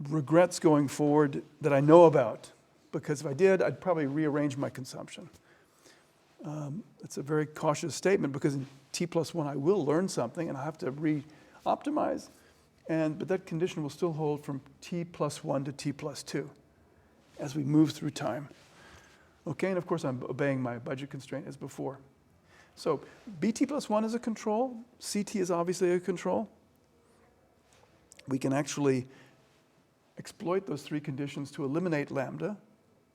regrets going forward that I know about, because if I did, I'd probably rearrange my consumption. It's a very cautious statement, because in t plus 1 I will learn something and I have to re-optimize, but that condition will still hold from t plus 1 to t plus 2 as we move through time. Okay, and of course I'm obeying my budget constraint as before. So bt plus 1 is a control, ct is obviously a control. We can actually exploit those three conditions to eliminate lambda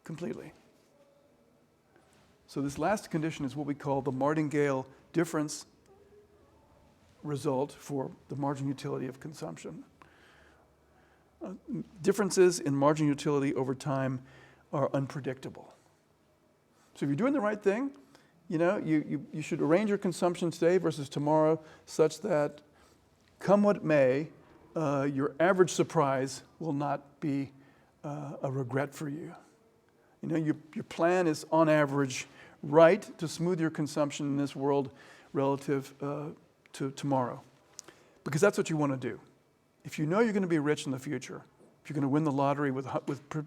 completely. So this last condition is what we call the martingale difference result for the marginal utility of consumption. Differences in marginal utility over time are unpredictable. So if you're doing the right thing, you know, you should arrange your consumption today versus tomorrow such that, come what may, your average surprise will not be a regret for you. You know, your plan is on average right to smooth your consumption in this world relative to tomorrow. Because that's what you want to do. If you know you're going to be rich in the future, if you're going to win the lottery with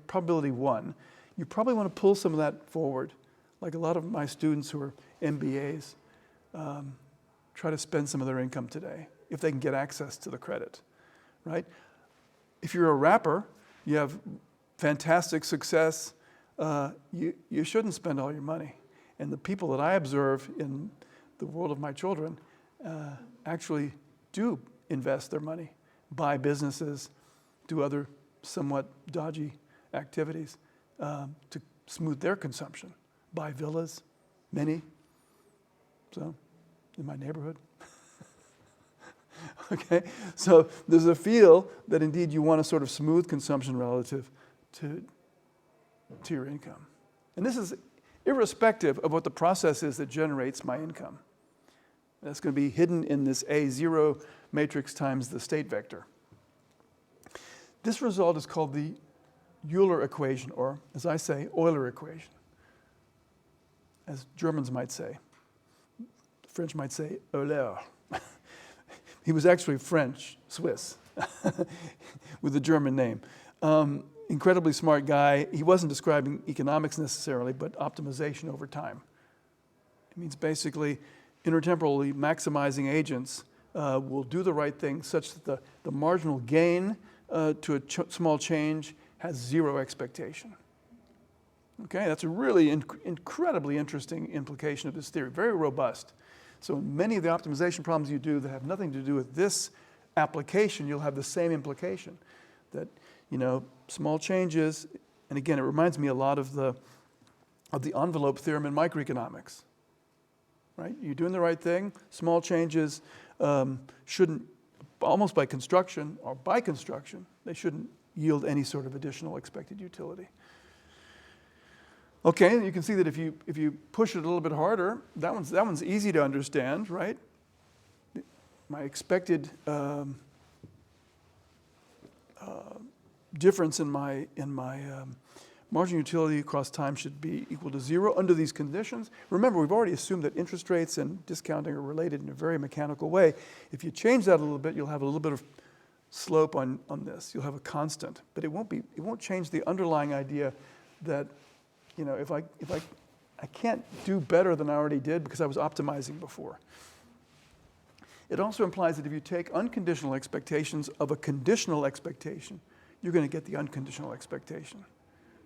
probability 1, you probably want to pull some of that forward. Like a lot of my students who are MBAs try to spend some of their income today if they can get access to the credit, right? If you're a rapper, you have fantastic success, you shouldn't spend all your money. And the people that I observe in the world of my children actually do invest their money, buy businesses, do other somewhat dodgy activities to smooth their consumption, buy villas, many, so in my neighborhood. Okay, so there's a feel that indeed you want to sort of smooth consumption relative to your income. And this is irrespective of what the process is that generates my income. That's going to be hidden in this A0 matrix times the state vector. This result is called the Euler equation, or as I say, Euler equation, as Germans might say. The French might say Euler. He was actually French, Swiss, with a German name. Incredibly smart guy. He wasn't describing economics necessarily, but optimization over time. It means basically intertemporally maximizing agents will do the right thing such that the marginal gain to a small change has zero expectation. Okay, that's a really incredibly interesting implication of this theory, very robust. So many of the optimization problems you do that have nothing to do with this application, you'll have the same implication. That, you know, small changes, and again, it reminds me a lot of the envelope theorem in microeconomics. Right? You're doing the right thing, small changes shouldn't, almost by construction, or by construction, they shouldn't yield any sort of additional expected utility. Okay, you can see that if you push it a little bit harder, that one's easy to understand, right? My expected difference in my marginal utility across time should be equal to 0 under these conditions. Remember, we've already assumed that interest rates and discounting are related in a very mechanical way. If you change that a little bit, you'll have a little bit of slope on this. You'll have a constant, but it won't change the underlying idea that, you know, if I can't do better than I already did because I was optimizing before. It also implies that if you take unconditional expectations of a conditional expectation, you're going to get the unconditional expectation.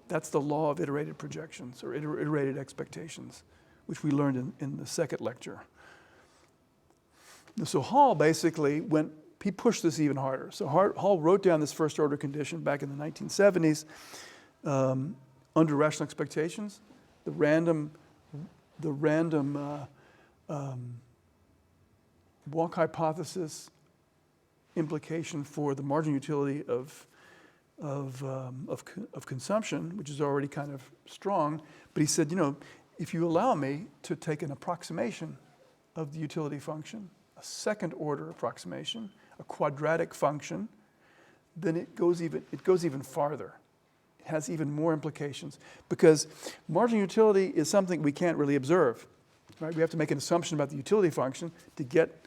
That's the law of iterated projections or iterated expectations, which we learned in the second lecture. So Hall basically he pushed this even harder. So Hall wrote down this first order condition back in the 1970s under rational expectations. The random walk hypothesis implication for the marginal utility of consumption, which is already kind of strong. But he said, you know, if you allow me to take an approximation of the utility function, a second order approximation, a quadratic function, then it goes even farther. It has even more implications because marginal utility is something we can't really observe. Right? We have to make an assumption about the utility function to get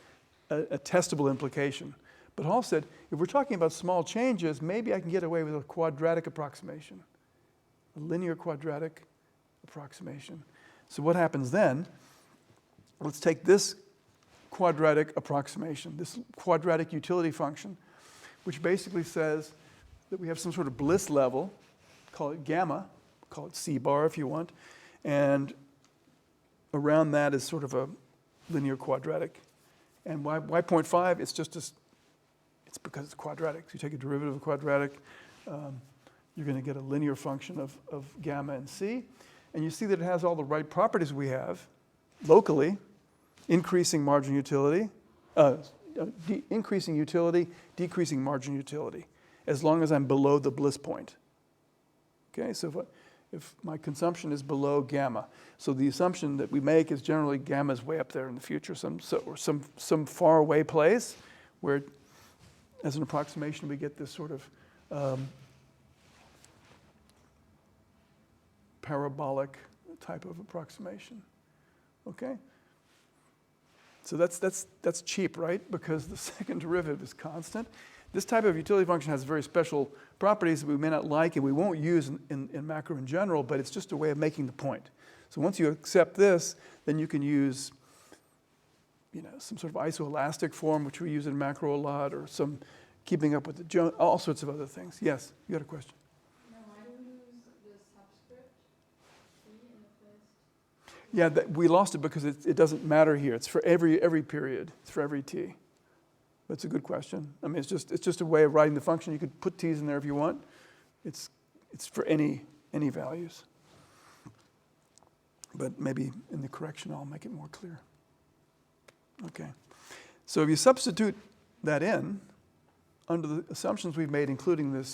a testable implication. But Hall said, if we're talking about small changes, maybe I can get away with a quadratic approximation, a linear quadratic approximation. So what happens then? Let's take this quadratic approximation, this quadratic utility function, which basically says that we have some sort of bliss level, call it gamma, call it C bar if you want, and around that is sort of a linear quadratic. And why 0.5? It's just it's because it's quadratic. So you take a derivative of quadratic, you're going to get a linear function of gamma and C. And you see that it has all the right properties we have locally, increasing marginal utility, increasing utility, decreasing marginal utility, as long as I'm below the bliss point. Okay, so if my consumption is below gamma. So the assumption that we make is generally gamma is way up there in the future, some far away place where, as an approximation, we get this sort of parabolic type of approximation. Okay? So that's cheap, right? Because the second derivative is constant. This type of utility function has very special properties that we may not like and we won't use in macro in general, but it's just a way of making the point. So once you accept this, then you can use some sort of isoelastic form, which we use in macro a lot, or some keeping up with the all sorts of other things. Yes, you got a question? No, why do we lose the subscript T in the first? Yeah, we lost it because it doesn't matter here. It's for every period. It's for every t. That's a good question. I mean, it's just a way of writing the function. You could put t's in there if you want. It's for any values. But maybe in the correction I'll make it more clear. Okay. So if you substitute that in under the assumptions we've made, including the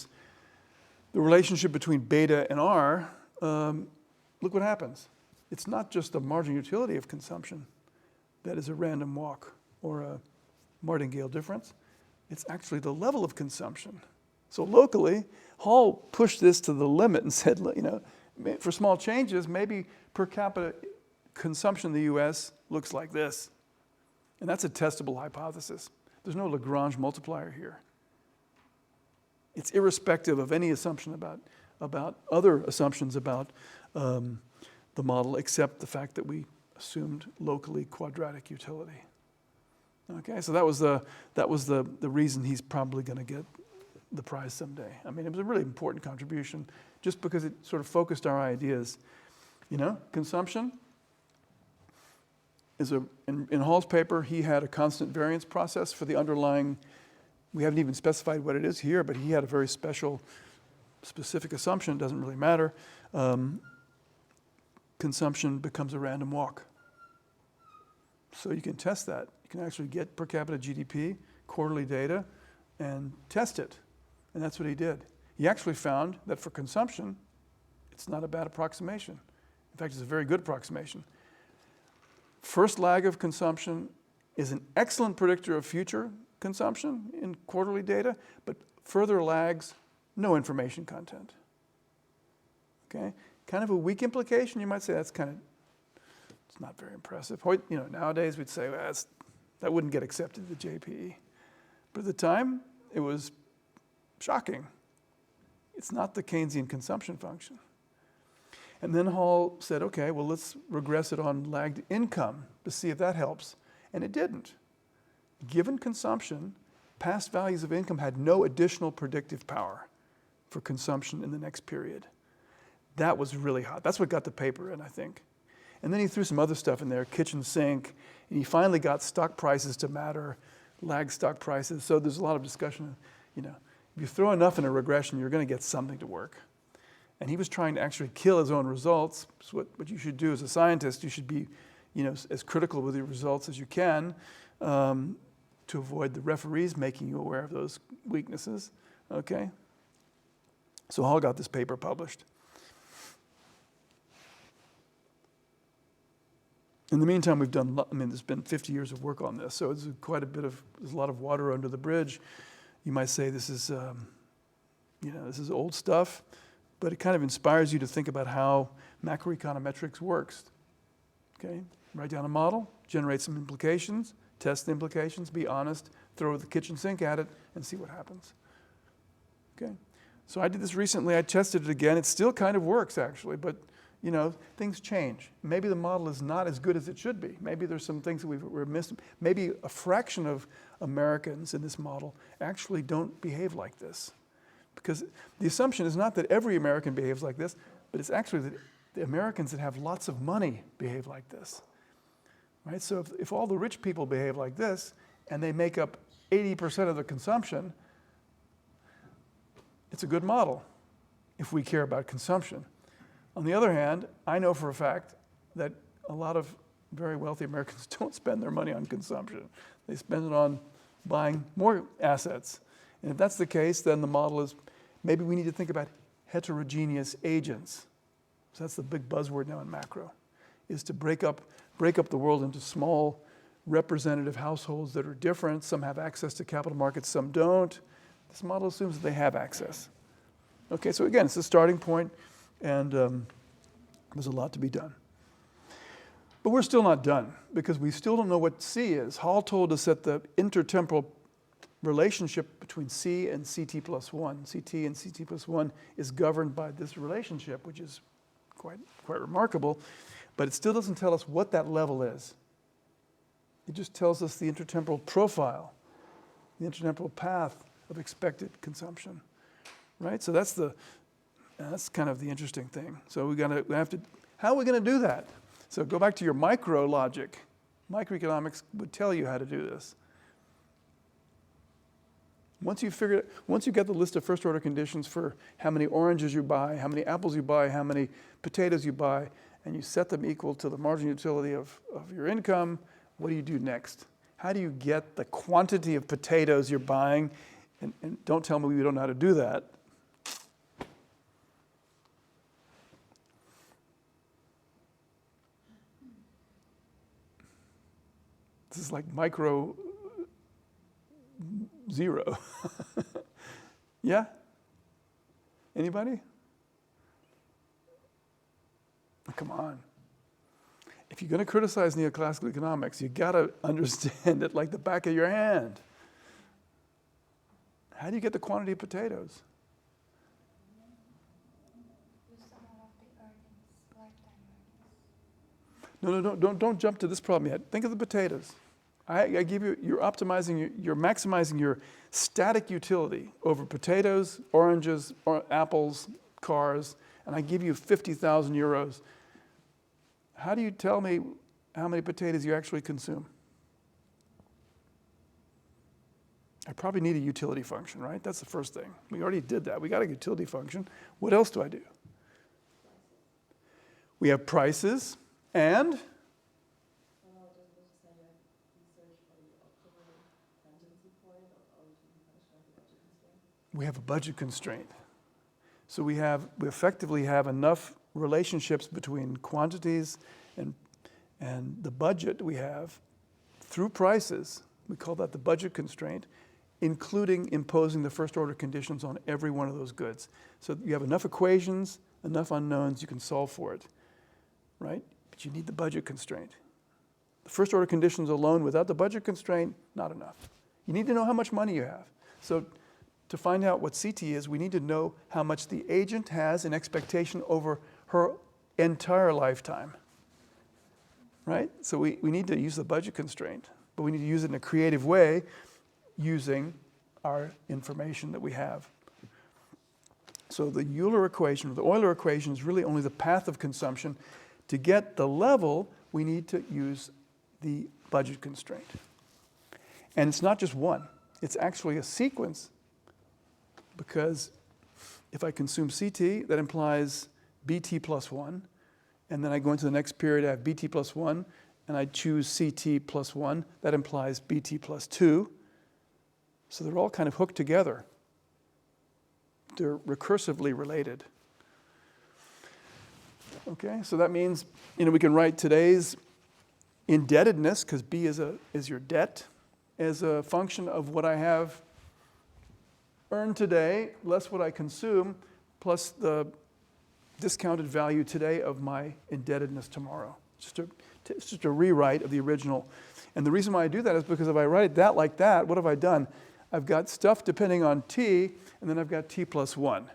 relationship between beta and R, look what happens. It's not just the marginal utility of consumption that is a random walk or a martingale difference. It's actually the level of consumption. So locally, Hall pushed this to the limit and said, for small changes, maybe per capita consumption in the US looks like this. And that's a testable hypothesis. There's no Lagrange multiplier here. It's irrespective of any assumption about other assumptions about the model, except the fact that we assumed locally quadratic utility. Okay, so that was the reason he's probably going to get the prize someday. I mean, it was a really important contribution, just because it sort of focused our ideas. Consumption is in Hall's paper, he had a constant variance process for the underlying. We haven't even specified what it is here, but he had a very specific assumption. It doesn't really matter. Consumption becomes a random walk. So you can test that. You can actually get per capita GDP, quarterly data, and test it. And that's what he did. He actually found that for consumption, it's not a bad approximation. In fact, it's a very good approximation. First lag of consumption is an excellent predictor of future consumption in quarterly data, but further lags, no information content. Okay? Kind of a weak implication. You might say it's not very impressive. Nowadays we'd say, well, that wouldn't get accepted at the JPE. But at the time, it was shocking. It's not the Keynesian consumption function. And then Hall said, okay, well, let's regress it on lagged income to see if that helps. And it didn't. Given consumption, past values of income had no additional predictive power for consumption in the next period. That was really hot. That's what got the paper in, I think. And then he threw some other stuff in there, kitchen sink, and he finally got stock prices to matter, lag stock prices. So there's a lot of discussion. If you throw enough in a regression, you're going to get something to work. And he was trying to actually kill his own results. So what you should do as a scientist, you should be as critical with your results as you can to avoid the referees making you aware of those weaknesses. Okay? So Hall got this paper published. In the meantime, there's been 50 years of work on this, so there's a lot of water under the bridge. You might say this is old stuff, but it kind of inspires you to think about how macroeconometrics works. Okay, write down a model, generate some implications, test the implications, be honest, throw the kitchen sink at it, and see what happens. Okay, so I did this recently. I tested it again. It still kind of works, actually, but things change. Maybe the model is not as good as it should be. Maybe there's some things that we're missing. Maybe a fraction of Americans in this model actually don't behave like this. Because the assumption is not that every American behaves like this, but it's actually that the Americans that have lots of money behave like this. Right? So if all the rich people behave like this, and they make up 80% of the consumption, it's a good model if we care about consumption. On the other hand, I know for a fact that a lot of very wealthy Americans don't spend their money on consumption. They spend it on buying more assets. And if that's the case, then the model is, maybe we need to think about heterogeneous agents. So that's the big buzzword now in macro, is to break up the world into small representative households that are different. Some have access to capital markets, some don't. This model assumes that they have access. Okay, so again, it's a starting point, and There's a lot to be done. But we're still not done, because we still don't know what C is. Hall told us that the intertemporal relationship between C and CT plus 1, CT and CT plus 1, is governed by this relationship, which is quite remarkable, but it still doesn't tell us what that level is. It just tells us the intertemporal profile, the intertemporal path of expected consumption, right? So that's kind of the interesting thing. So we have to, how are we going to do that? So go back to your micro logic. Microeconomics would tell you how to do this. Once you get the list of first order conditions for how many oranges you buy, how many apples you buy, how many potatoes you buy, and you set them equal to the marginal utility of your income, what do you do next? How do you get the quantity of potatoes you're buying? And don't tell me we don't know how to do that. This is like micro zero. Yeah? Anybody? Come on. If you're going to criticize neoclassical economics, you got to understand it like the back of your hand. How do you get the quantity of potatoes? Use some of the earnings, lifetime earnings. No, don't jump to this problem yet. Think of the potatoes. I give you, you're maximizing your static utility over potatoes, oranges, or apples, cars, and I give you 50,000 euros. How do you tell me how many potatoes you actually consume? I probably need a utility function, right? That's the first thing. We already did that. We got a utility function. What else do I do? We have prices and we have a budget constraint. So we effectively have enough relationships between quantities and the budget we have through prices. We call that the budget constraint, including imposing the first order conditions on every one of those goods. So you have enough equations, enough unknowns, you can solve for it, right? But you need the budget constraint. The first order conditions alone without the budget constraint, not enough. You need to know how much money you have. So to find out what CT is, we need to know how much the agent has in expectation over her entire lifetime, right? So we need to use the budget constraint, but we need to use it in a creative way using our information that we have. So the Euler equation, or the Euler equation, is really only the path of consumption. To get the level, we need to use the budget constraint. And it's not just one. It's actually a sequence, because if I consume CT, that implies BT plus 1, and then I go into the next period, I have BT plus 1, and I choose CT plus 1, that implies BT plus 2. So they're all kind of hooked together. They're recursively related. Okay, so that means, we can write today's indebtedness, because B is your debt, as a function of what I have earned today, less what I consume, plus the discounted value today of my indebtedness tomorrow. It's just a rewrite of the original. And the reason why I do that is because if I write that like that, what have I done? I've got stuff depending on t, and then I've got t plus 1.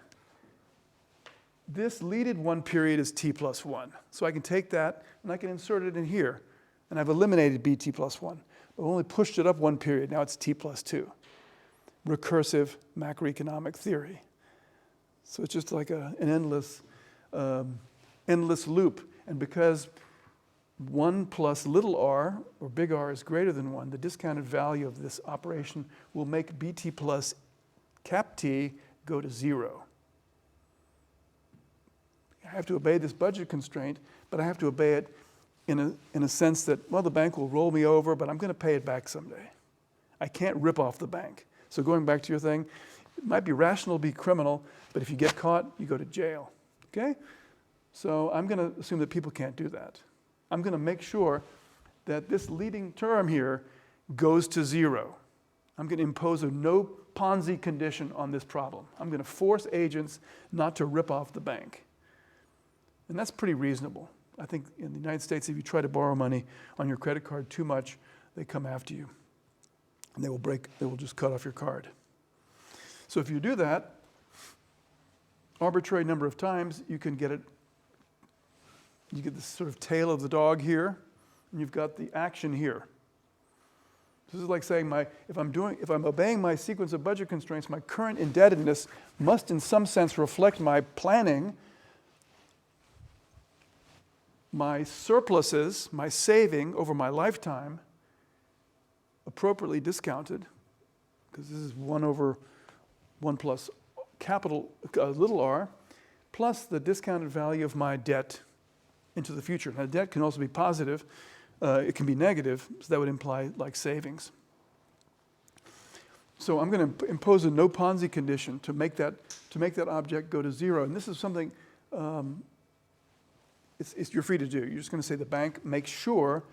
This leaded one period is t plus 1. So I can take that, and I can insert it in here. And I've eliminated bt plus 1. I've only pushed it up one period. Now it's t plus 2. Recursive macroeconomic theory. So it's just like an endless loop. And because 1 plus little r, or big R, is greater than 1, the discounted value of this operation will make bt plus cap t go to 0. I have to obey this budget constraint, but I have to obey it in a sense that, well, the bank will roll me over, but I'm going to pay it back someday. I can't rip off the bank. So going back to your thing, it might be rational to be criminal, but if you get caught, you go to jail. Okay? So I'm going to assume that people can't do that. I'm going to make sure that this leading term here goes to 0. I'm going to impose a no Ponzi condition on this problem. I'm going to force agents not to rip off the bank. And that's pretty reasonable. I think in the United States, if you try to borrow money on your credit card too much, they come after you. And they will just cut off your card. So if you do that, arbitrary number of times, you can get it. You get this sort of tail of the dog here, and you've got the action here. This is like saying if I'm obeying my sequence of budget constraints, my current indebtedness must in some sense reflect my planning, my surpluses, my saving over my lifetime, appropriately discounted, because this is 1 over 1 plus capital little r, plus the discounted value of my debt into the future. Now, debt can also be positive. It can be negative, so that would imply like savings. So I'm going to impose a no Ponzi condition to make that object go to 0. And this is something you're free to do. You're just going to say the bank makes sure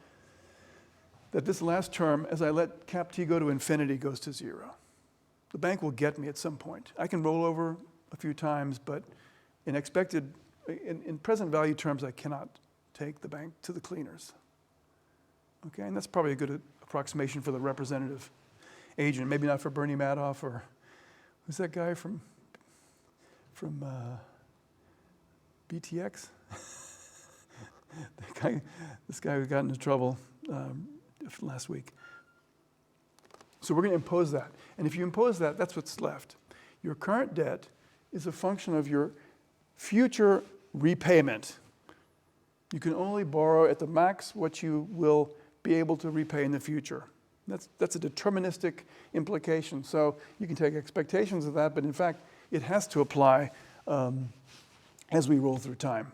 that this last term, as I let cap t go to infinity, goes to 0. The bank will get me at some point. I can roll over a few times, but in present value terms, I cannot take the bank to the cleaners. Okay, and that's probably a good approximation for the representative agent. Maybe not for Bernie Madoff or who's that guy from BTX? This guy who got into trouble last week. So we're going to impose that. And if you impose that, that's what's left. Your current debt is a function of your future repayment. You can only borrow at the max what you will be able to repay in the future. That's a deterministic implication. So you can take expectations of that, but in fact, it has to apply as we roll through time.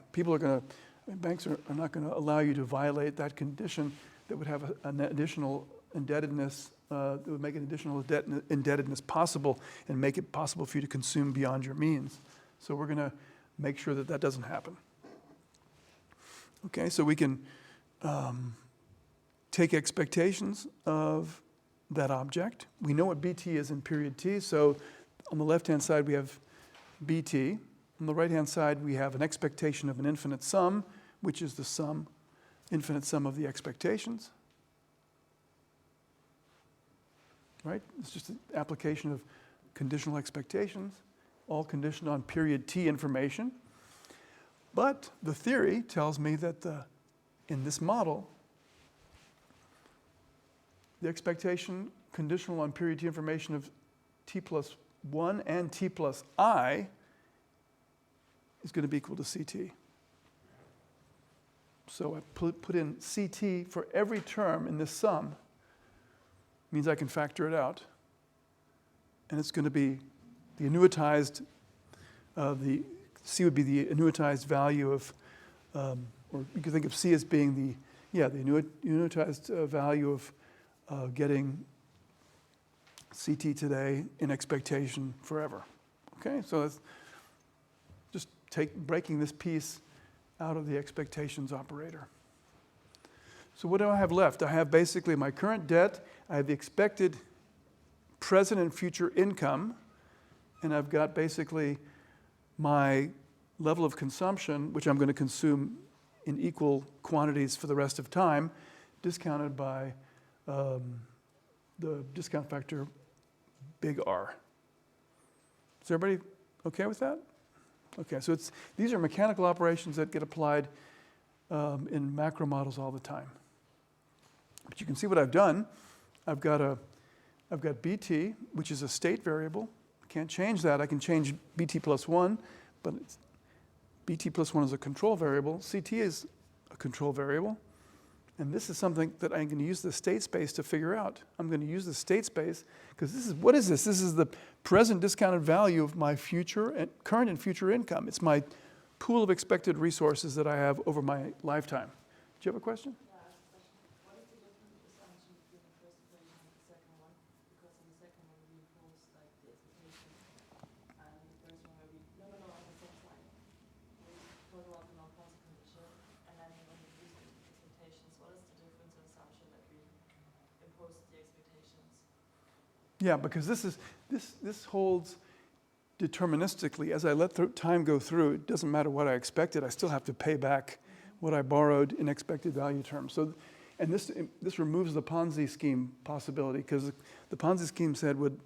Banks are not going to allow you to violate that condition that would have an additional indebtedness, that would make an additional indebtedness possible and make it possible for you to consume beyond your means. So we're going to make sure that that doesn't happen. Okay, so we can take expectations of that object. We know what BT is in period T, so on the left-hand side we have BT. On the right-hand side we have an expectation of an infinite sum, which is the infinite sum of the expectations. Right? It's just an application of conditional expectations, all conditioned on period T information. But the theory tells me that in this model, the expectation conditional on period T information of T plus 1 and T plus I is going to be equal to CT. So I put in CT for every term in this sum. Means I can factor it out. And it's going to be the annuitized, C would be the annuitized value of, or you can think of C as being the annuitized value of getting CT today in expectation forever. Okay, so that's just breaking this piece out of the expectations operator. So what do I have left? I have basically my current debt, I have the expected present and future income, and I've got basically my level of consumption, which I'm going to consume in equal quantities for the rest of time, discounted by the discount factor big R. Is everybody okay with that? Okay, so these are mechanical operations that get applied in macro models all the time. But you can see what I've done. I've got BT, which is a state variable. I can't change that. I can change BT plus 1, but BT plus 1 is a control variable. CT is a control variable. And this is something that I'm going to use the state space to figure out. I'm going to use the state space because what is this? This is the present discounted value of my current and future income. It's my pool of expected resources that I have over my lifetime. Do you have a question? Yeah, because this holds deterministically, as I let time go through, it doesn't matter what I expected, I still have to pay back what I borrowed in expected value terms. So, and this removes the Ponzi scheme possibility, because the Ponzi scheme said with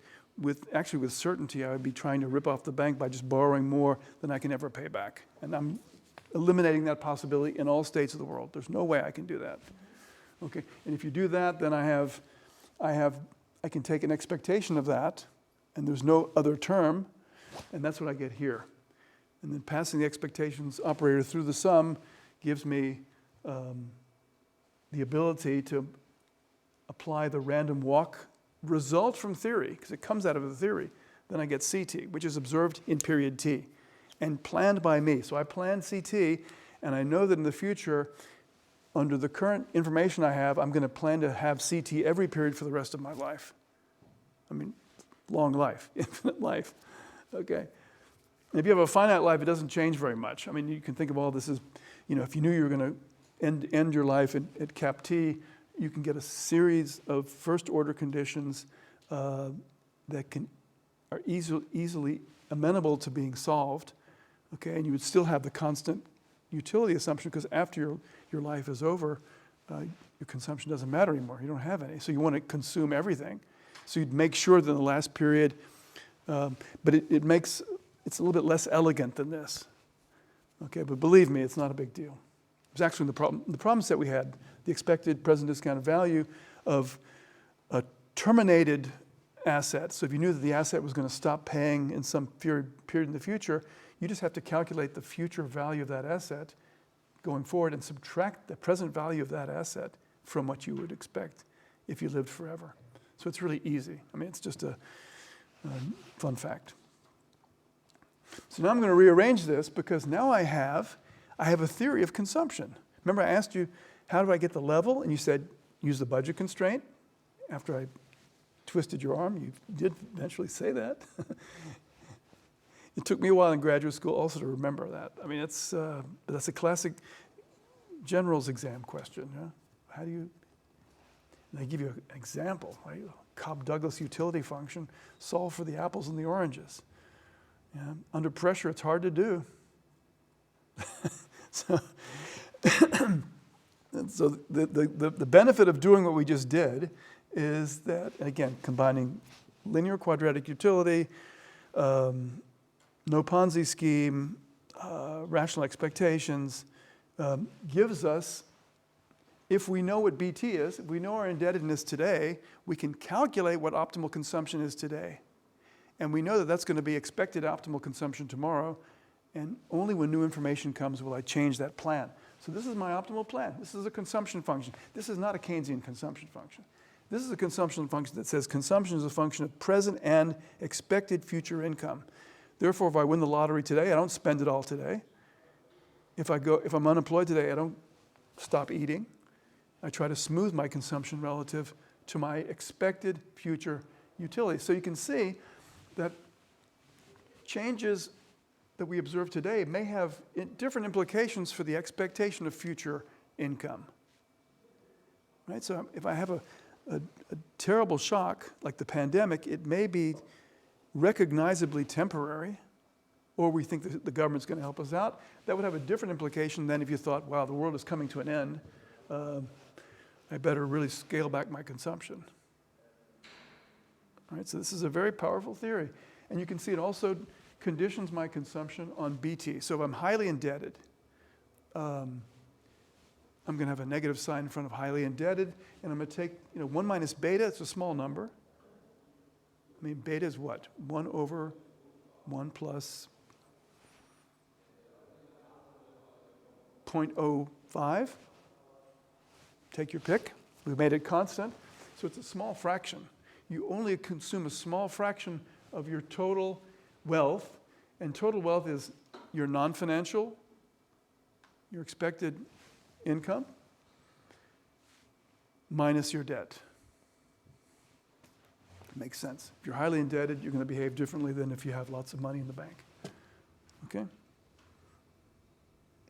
certainty I would be trying to rip off the bank by just borrowing more than I can ever pay back. And I'm eliminating that possibility in all states of the world. There's no way I can do that. Okay, and if you do that, then I can take an expectation of that, and there's no other term, and that's what I get here. And then passing the expectations operator through the sum gives me the ability to apply the random walk result from theory, because it comes out of the theory. Then I get CT, which is observed in period T and planned by me. So I plan CT, and I know that in the future, under the current information I have, I'm going to plan to have CT every period for the rest of my life. I mean, long life, infinite life. Okay. And if you have a finite life, it doesn't change very much. I mean, you can think of all this as, if you knew you were going to end your life at cap T, you can get a series of first-order conditions that are easily amenable to being solved. Okay, and you would still have the constant utility assumption, because after your life is over, your consumption doesn't matter anymore. You don't have any, so you want to consume everything. So you'd make sure that in the last period, but it's a little bit less elegant than this. Okay, but believe me, it's not a big deal. It was actually the problem set we had, the expected present discounted value of a terminated asset. So if you knew that the asset was going to stop paying in some period in the future, you just have to calculate the future value of that asset going forward and subtract the present value of that asset from what you would expect if you lived forever. So it's really easy. I mean, it's just a fun fact. So now I'm going to rearrange this, because now I have a theory of consumption. Remember I asked you, how do I get the level? And you said, use the budget constraint. After I twisted your arm, you did eventually say that. It took me a while in graduate school also to remember that. I mean, that's a classic general's exam question. Yeah? How do you, and they give you an example, right? Cobb-Douglas utility function, solve for the apples and the oranges. Yeah? Under pressure, it's hard to do. So the benefit of doing what we just did is that, again, combining linear quadratic utility, no Ponzi scheme, rational expectations, gives us, if we know what BT is, if we know our indebtedness today, we can calculate what optimal consumption is today. And we know that that's going to be expected optimal consumption tomorrow, and only when new information comes will I change that plan. So this is my optimal plan. This is a consumption function. This is not a Keynesian consumption function. This is a consumption function that says consumption is a function of present and expected future income. Therefore, if I win the lottery today, I don't spend it all today. If I'm unemployed today, I don't stop eating. I try to smooth my consumption relative to my expected future utility. So you can see that changes that we observe today may have different implications for the expectation of future income. Right? So if I have a terrible shock, like the pandemic, it may be recognizably temporary, or we think that the government's going to help us out. That would have a different implication than if you thought, wow, the world is coming to an end. I better really scale back my consumption. All right, so this is a very powerful theory. And you can see it also conditions my consumption on BT. So if I'm highly indebted, I'm going to have a negative sign in front of highly indebted, and I'm going to take 1 minus beta. It's a small number. I mean, beta is what? 1 over 1 plus 0.05. Take your pick. We made it constant. So it's a small fraction. You only consume a small fraction of your total wealth, and total wealth is your non-financial, your expected income, minus your debt. Makes sense. If you're highly indebted, you're going to behave differently than if you have lots of money in the bank. Okay?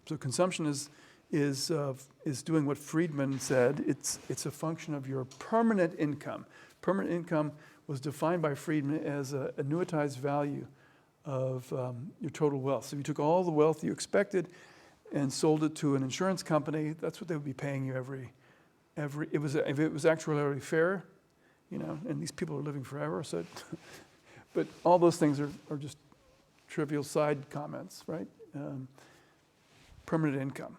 So consumption is doing what Friedman said. It's a function of your permanent income. Permanent income was defined by Friedman as an annuitized value of your total wealth. So if you took all the wealth you expected and sold it to an insurance company, that's what they would be paying you if it was actuarially fair, you know, and these people are living forever, so, but all those things are just trivial side comments, right? Permanent income.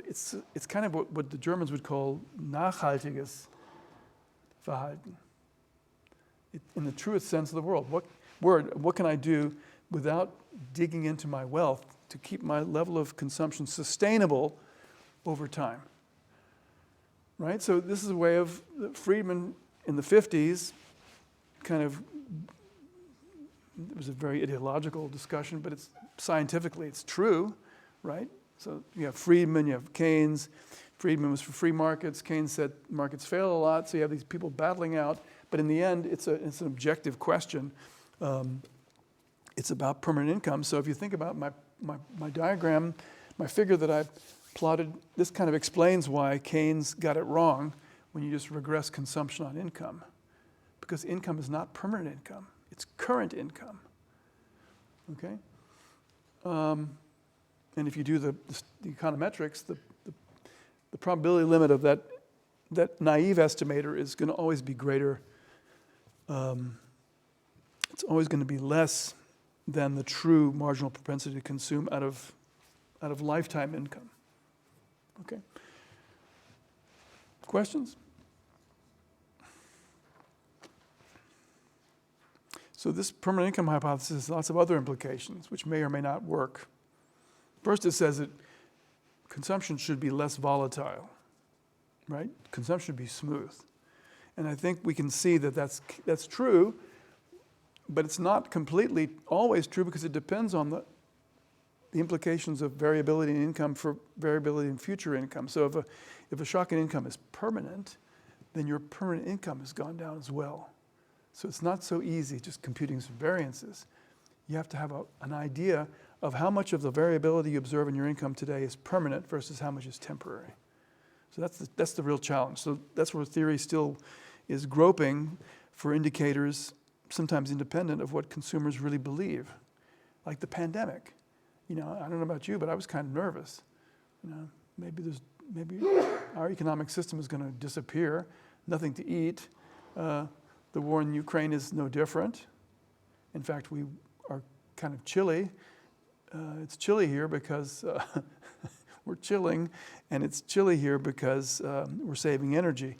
It's kind of what the Germans would call nachhaltiges Verhalten. In the truest sense of the word, what can I do without digging into my wealth to keep my level of consumption sustainable over time? Right? So this is a way of Friedman in the 50s kind of, it was a very ideological discussion, but scientifically it's true, right? So you have Friedman, you have Keynes. Friedman was for free markets. Keynes said markets fail a lot, so you have these people battling out. But in the end, it's an objective question. It's about permanent income. So if you think about my diagram, my figure that I plotted, this kind of explains why Keynes got it wrong when you just regress consumption on income. Because income is not permanent income. It's current income. Okay? And if you do the econometrics, the probability limit of that naive estimator is going to always be greater. It's always going to be less than the true marginal propensity to consume out of lifetime income. Okay. Questions? So this permanent income hypothesis has lots of other implications, which may or may not work. First, it says that consumption should be less volatile, right? Consumption should be smooth. And I think we can see that that's true, but it's not completely always true because it depends on the implications of variability in income for variability in future income. So if a shock in income is permanent, then your permanent income has gone down as well. So it's not so easy just computing some variances. You have to have an idea of how much of the variability you observe in your income today is permanent versus how much is temporary. So that's the real challenge. So that's where theory still is groping for indicators, sometimes independent of what consumers really believe, like the pandemic. You know, I don't know about you, but I was kind of nervous. You know, maybe our economic system is going to disappear, nothing to eat. The war in Ukraine is no different. In fact, we are kind of chilly. It's chilly here because we're chilling, and it's chilly here because we're saving energy.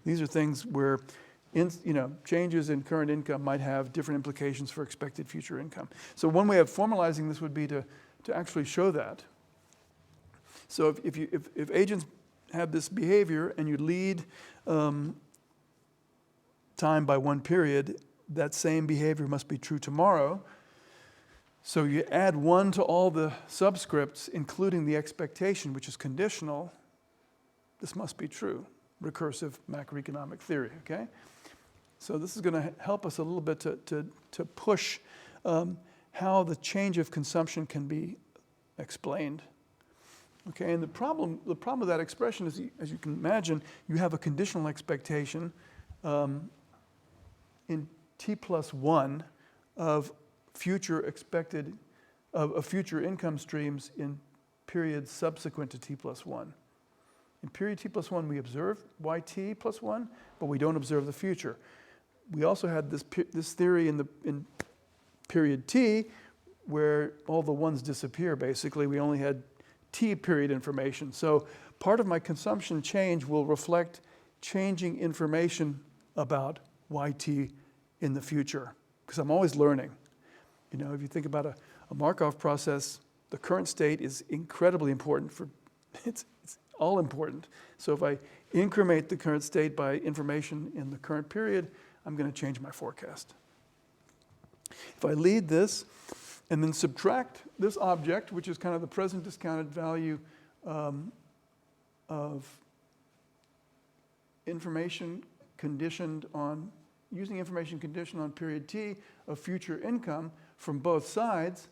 These are things where changes in current income might have different implications for expected future income. So one way of formalizing this would be to actually show that. So if agents have this behavior and you lead time by one period, that same behavior must be true tomorrow. So you add 1 to all the subscripts, including the expectation, which is conditional. This must be true. Recursive macroeconomic theory, okay? So this is going to help us a little bit to push how the change of consumption can be explained. Okay, and the problem with that expression is, as you can imagine, you have a conditional expectation in t+1 of future income streams in periods subsequent to t+1. In period t+1, we observe yt+1, but we don't observe the future. We also had this theory in period t, where all the ones disappear, basically. We only had t period information. So part of my consumption change will reflect changing information about yt in the future, because I'm always learning. You know, if you think about a Markov process, the current state is incredibly important it's all important. So if I increment the current state by information in the current period, I'm going to change my forecast. If I lead this and then subtract this object, which is kind of the present discounted value of information conditioned on, using information conditioned on period t of future income from both sides,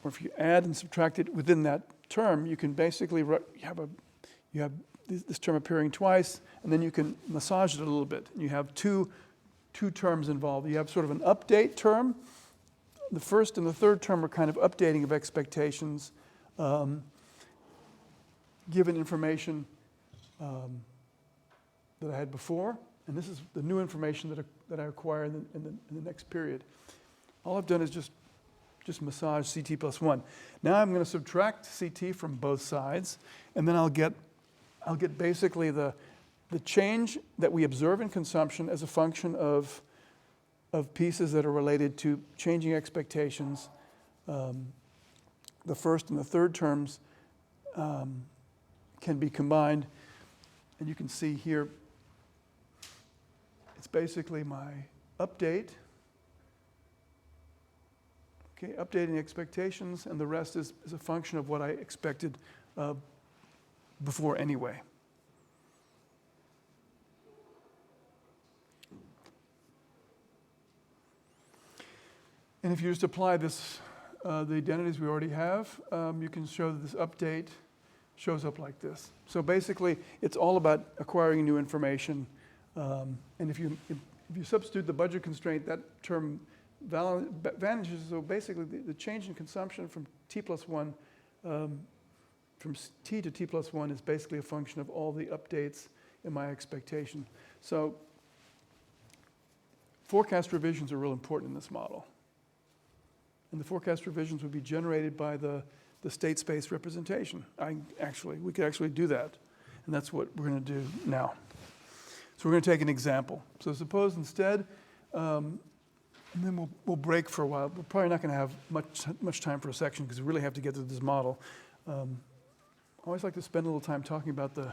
or if you add and subtract it within that term, you can basically, you have this term appearing twice, and then you can massage it a little bit. You have two terms involved. You have sort of an update term, the first and the third term are kind of updating of expectations, given information that I had before, and this is the new information that I acquire in the next period. All I've done is just massage CT plus 1. Now I'm going to subtract CT from both sides, and then I'll get basically the change that we observe in consumption as a function of pieces that are related to changing expectations. The first and the third terms can be combined, and you can see here it's basically my update. Okay, updating expectations, and the rest is a function of what I expected before anyway. And if you just apply this, the identities we already have, you can show that this update shows up like this. So basically, it's all about acquiring new information. And if you substitute the budget constraint, that term vanishes. So basically, the change in consumption from T plus 1, from T to T plus 1 is basically a function of all the updates in my expectation. So forecast revisions are real important in this model. And the forecast revisions would be generated by the state space representation. We could actually do that. And that's what we're going to do now. So we're going to take an example. So suppose instead, and then we'll break for a while. We're probably not going to have much time for a section because we really have to get to this model. I always like to spend a little time talking about the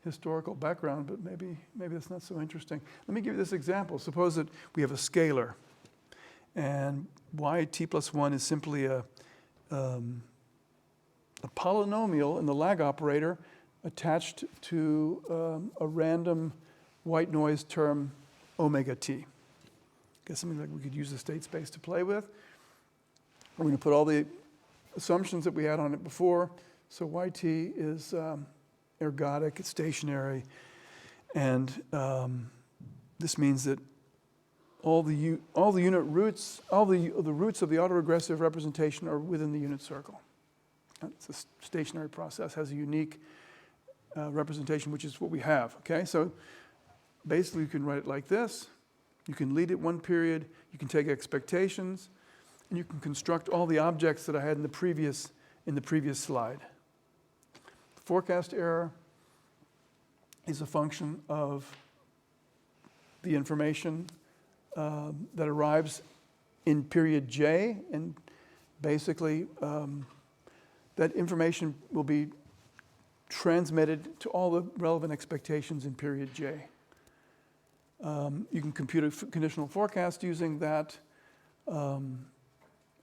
historical background, but maybe that's not so interesting. Let me give you this example. Suppose that we have a scalar, and yt plus 1 is simply a polynomial in the lag operator attached to a random white noise term omega t. Okay, something like we could use the state space to play with. We're going to put all the assumptions that we had on it before. So yt is ergodic, it's stationary, and this means that all the unit roots, all the roots of the autoregressive representation are within the unit circle. It's a stationary process, has a unique representation, which is what we have. Okay, so basically you can write it like this. You can lead it one period, you can take expectations, and you can construct all the objects that I had in the previous slide. The forecast error is a function of the information that arrives in period J, and basically that information will be transmitted to all the relevant expectations in period J. You can compute a conditional forecast using that, and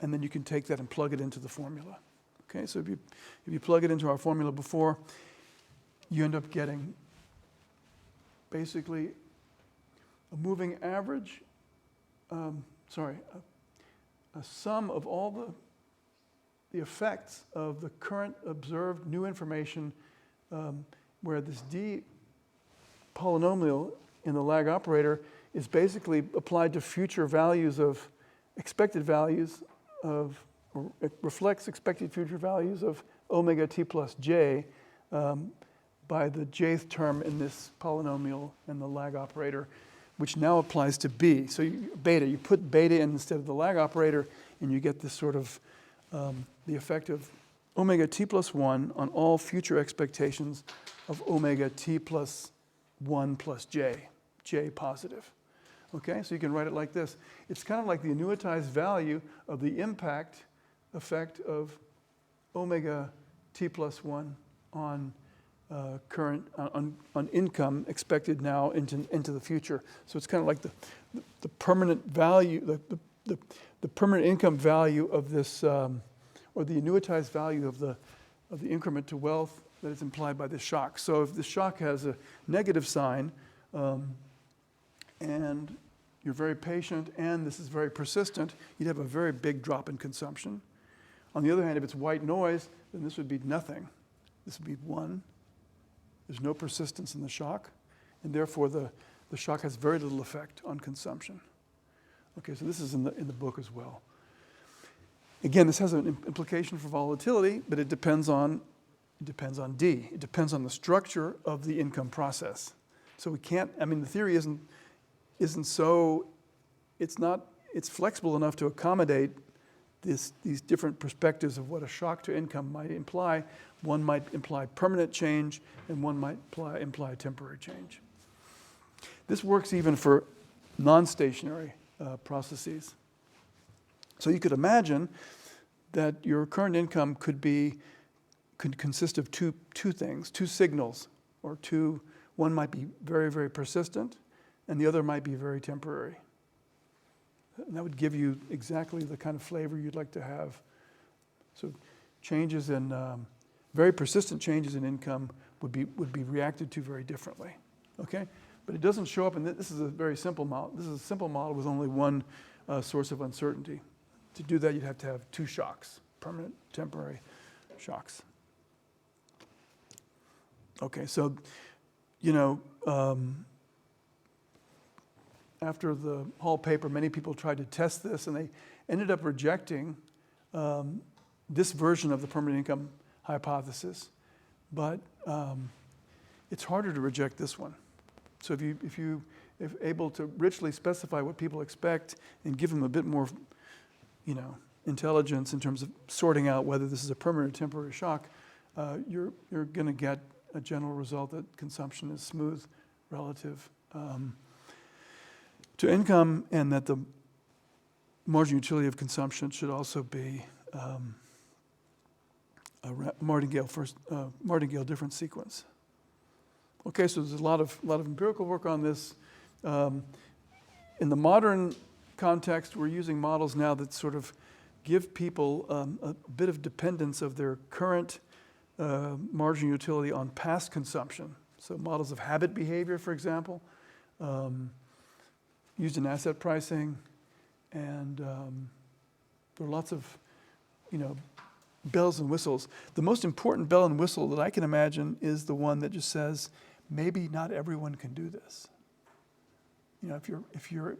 then you can take that and plug it into the formula. Okay, so if you plug it into our formula before, you end up getting basically a moving average, a sum of all the effects of the current observed new information, where this D polynomial in the lag operator is basically applied to future values of expected values of, or it reflects expected future values of omega t plus j by the jth term in this polynomial in the lag operator, which now applies to B. So you put beta in instead of the lag operator, and you get this sort of the effect of omega t plus 1 on all future expectations of omega t plus 1 plus j positive. Okay, so you can write it like this. It's kind of like the annuitized value of the impact effect of omega t plus 1 on on income expected now into the future. So it's kind of like the permanent value, the permanent income value of this, or the annuitized value of the increment to wealth that is implied by this shock. So if the shock has a negative sign, and you're very patient, and this is very persistent, you'd have a very big drop in consumption. On the other hand, if it's white noise, then this would be nothing. This would be 1. There's no persistence in the shock, and therefore the shock has very little effect on consumption. Okay, so this is in the book as well. Again, this has an implication for volatility, but it depends on D. It depends on the structure of the income process. So we can't, I mean, the theory isn't so, it's flexible enough to accommodate these different perspectives of what a shock to income might imply. One might imply permanent change, and one might imply temporary change. This works even for non-stationary processes. So you could imagine that your current income could consist of two things, two signals, or one might be very, very persistent, and the other might be very temporary. And that would give you exactly the kind of flavor you'd like to have. So changes in, very persistent changes in income would be reacted to very differently, okay? But it doesn't show up, and this is a very simple model. This is a simple model with only one source of uncertainty. To do that, you'd have to have two shocks, permanent, temporary shocks. Okay, so, after the Hall paper, many people tried to test this, and they ended up rejecting this version of the permanent income hypothesis. But it's harder to reject this one. So if you're able to richly specify what people expect and give them a bit more, intelligence in terms of sorting out whether this is a permanent or temporary shock, you're going to get a general result that consumption is smooth relative to income, and that the marginal utility of consumption should also be a martingale difference sequence. Okay, so there's a lot of empirical work on this. In the modern context, we're using models now that sort of give people a bit of dependence of their current marginal utility on past consumption. So models of habit behavior, for example, used in asset pricing, and there are lots of, bells and whistles. The most important bell and whistle that I can imagine is the one that just says, maybe not everyone can do this. If you're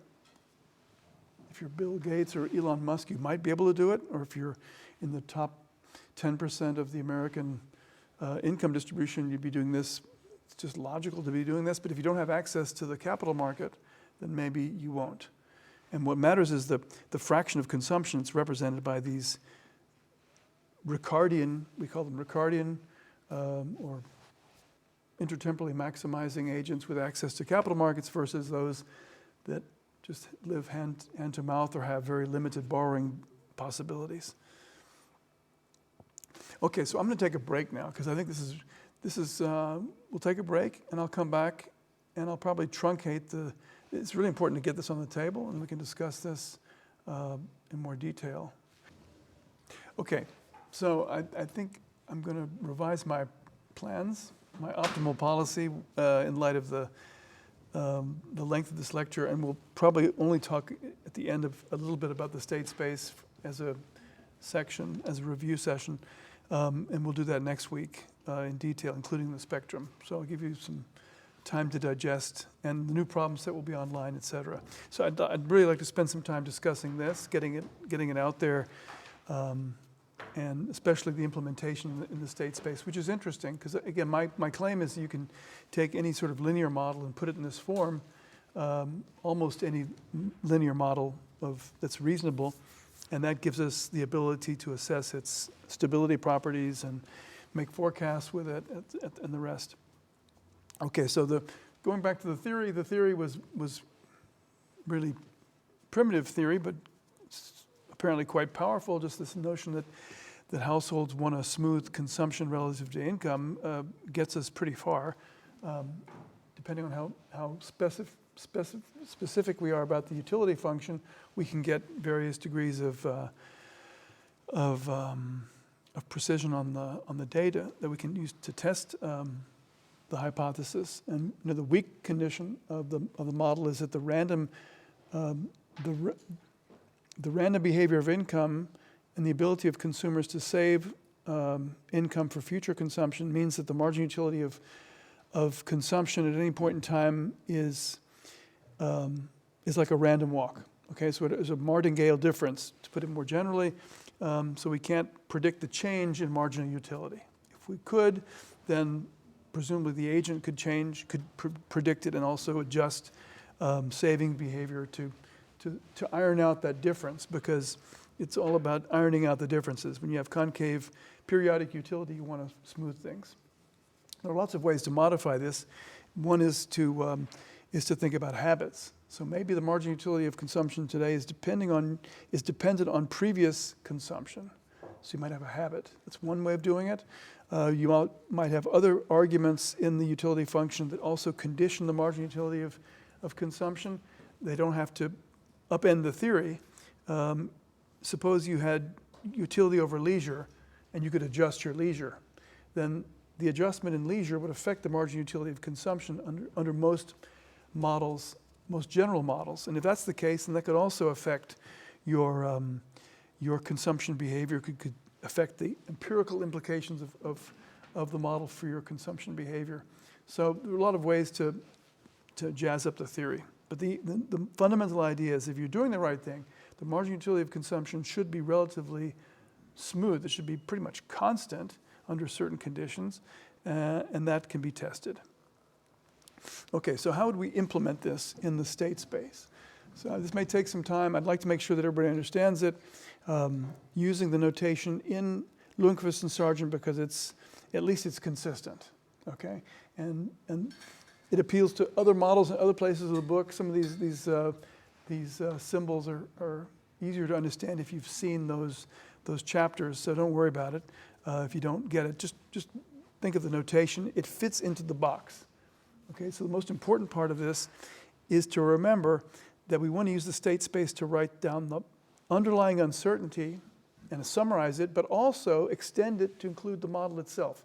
Bill Gates or Elon Musk, you might be able to do it, or if you're in the top 10% of the American income distribution, you'd be doing this. It's just logical to be doing this, but if you don't have access to the capital market, then maybe you won't. And what matters is the fraction of consumption. It's represented by these Ricardian, we call them Ricardian, or intertemporally maximizing agents with access to capital markets versus those that just live hand to mouth or have very limited borrowing possibilities. Okay, so I'm going to take a break now because I think this is we'll take a break and I'll come back and I'll probably truncate it's really important to get this on the table and we can discuss this in more detail. Okay, so I think I'm going to revise my plans, my optimal policy in light of the length of this lecture, and we'll probably only talk at the end of a little bit about the state space as a section, as a review session, and we'll do that next week in detail, including the spectrum. So I'll give you some time to digest and the new problem set will be online, et cetera. So I'd really like to spend some time discussing this, getting it out there, and especially the implementation in the state space, which is interesting because, again, my claim is you can take any sort of linear model and put it in this form, almost any linear model that's reasonable, and that gives us the ability to assess its stability properties and make forecasts with it and the rest. Okay, so going back to the theory was really primitive theory, but it's apparently quite powerful, just this notion that households want a smooth consumption relative to income gets us pretty far. Depending on how specific we are about the utility function, we can get various degrees of precision on the data that we can use to test the hypothesis. And the weak condition of the model is that the random behavior of income and the ability of consumers to save income for future consumption means that the marginal utility of consumption at any point in time is like a random walk. Okay, so there's a martingale difference, to put it more generally. So we can't predict the change in marginal utility. If we could, then presumably the agent could predict it and also adjust saving behavior to iron out that difference, because it's all about ironing out the differences. When you have concave periodic utility, you want to smooth things. There are lots of ways to modify this. One is to think about habits. So maybe the marginal utility of consumption today is dependent on previous consumption. So you might have a habit. That's one way of doing it. You might have other arguments in the utility function that also condition the marginal utility of consumption. They don't have to upend the theory. Suppose you had utility over leisure and you could adjust your leisure. Then the adjustment in leisure would affect the marginal utility of consumption under most models, most general models. And if that's the case, then that could also affect your consumption behavior, could affect the empirical implications of the model for your consumption behavior. So there are a lot of ways to jazz up the theory. But the fundamental idea is if you're doing the right thing, the marginal utility of consumption should be relatively smooth. It should be pretty much constant under certain conditions, and that can be tested. Okay, so how would we implement this in the state space? So this may take some time. I'd like to make sure that everybody understands it, using the notation in Lundquist and Sargent because at least it's consistent, okay? And it appeals to other models in other places of the book. Some of these symbols are easier to understand if you've seen those chapters, so don't worry about it. If you don't get it, just think of the notation. It fits into the box. Okay, so the most important part of this is to remember that we want to use the state space to write down the underlying uncertainty and summarize it, but also extend it to include the model itself.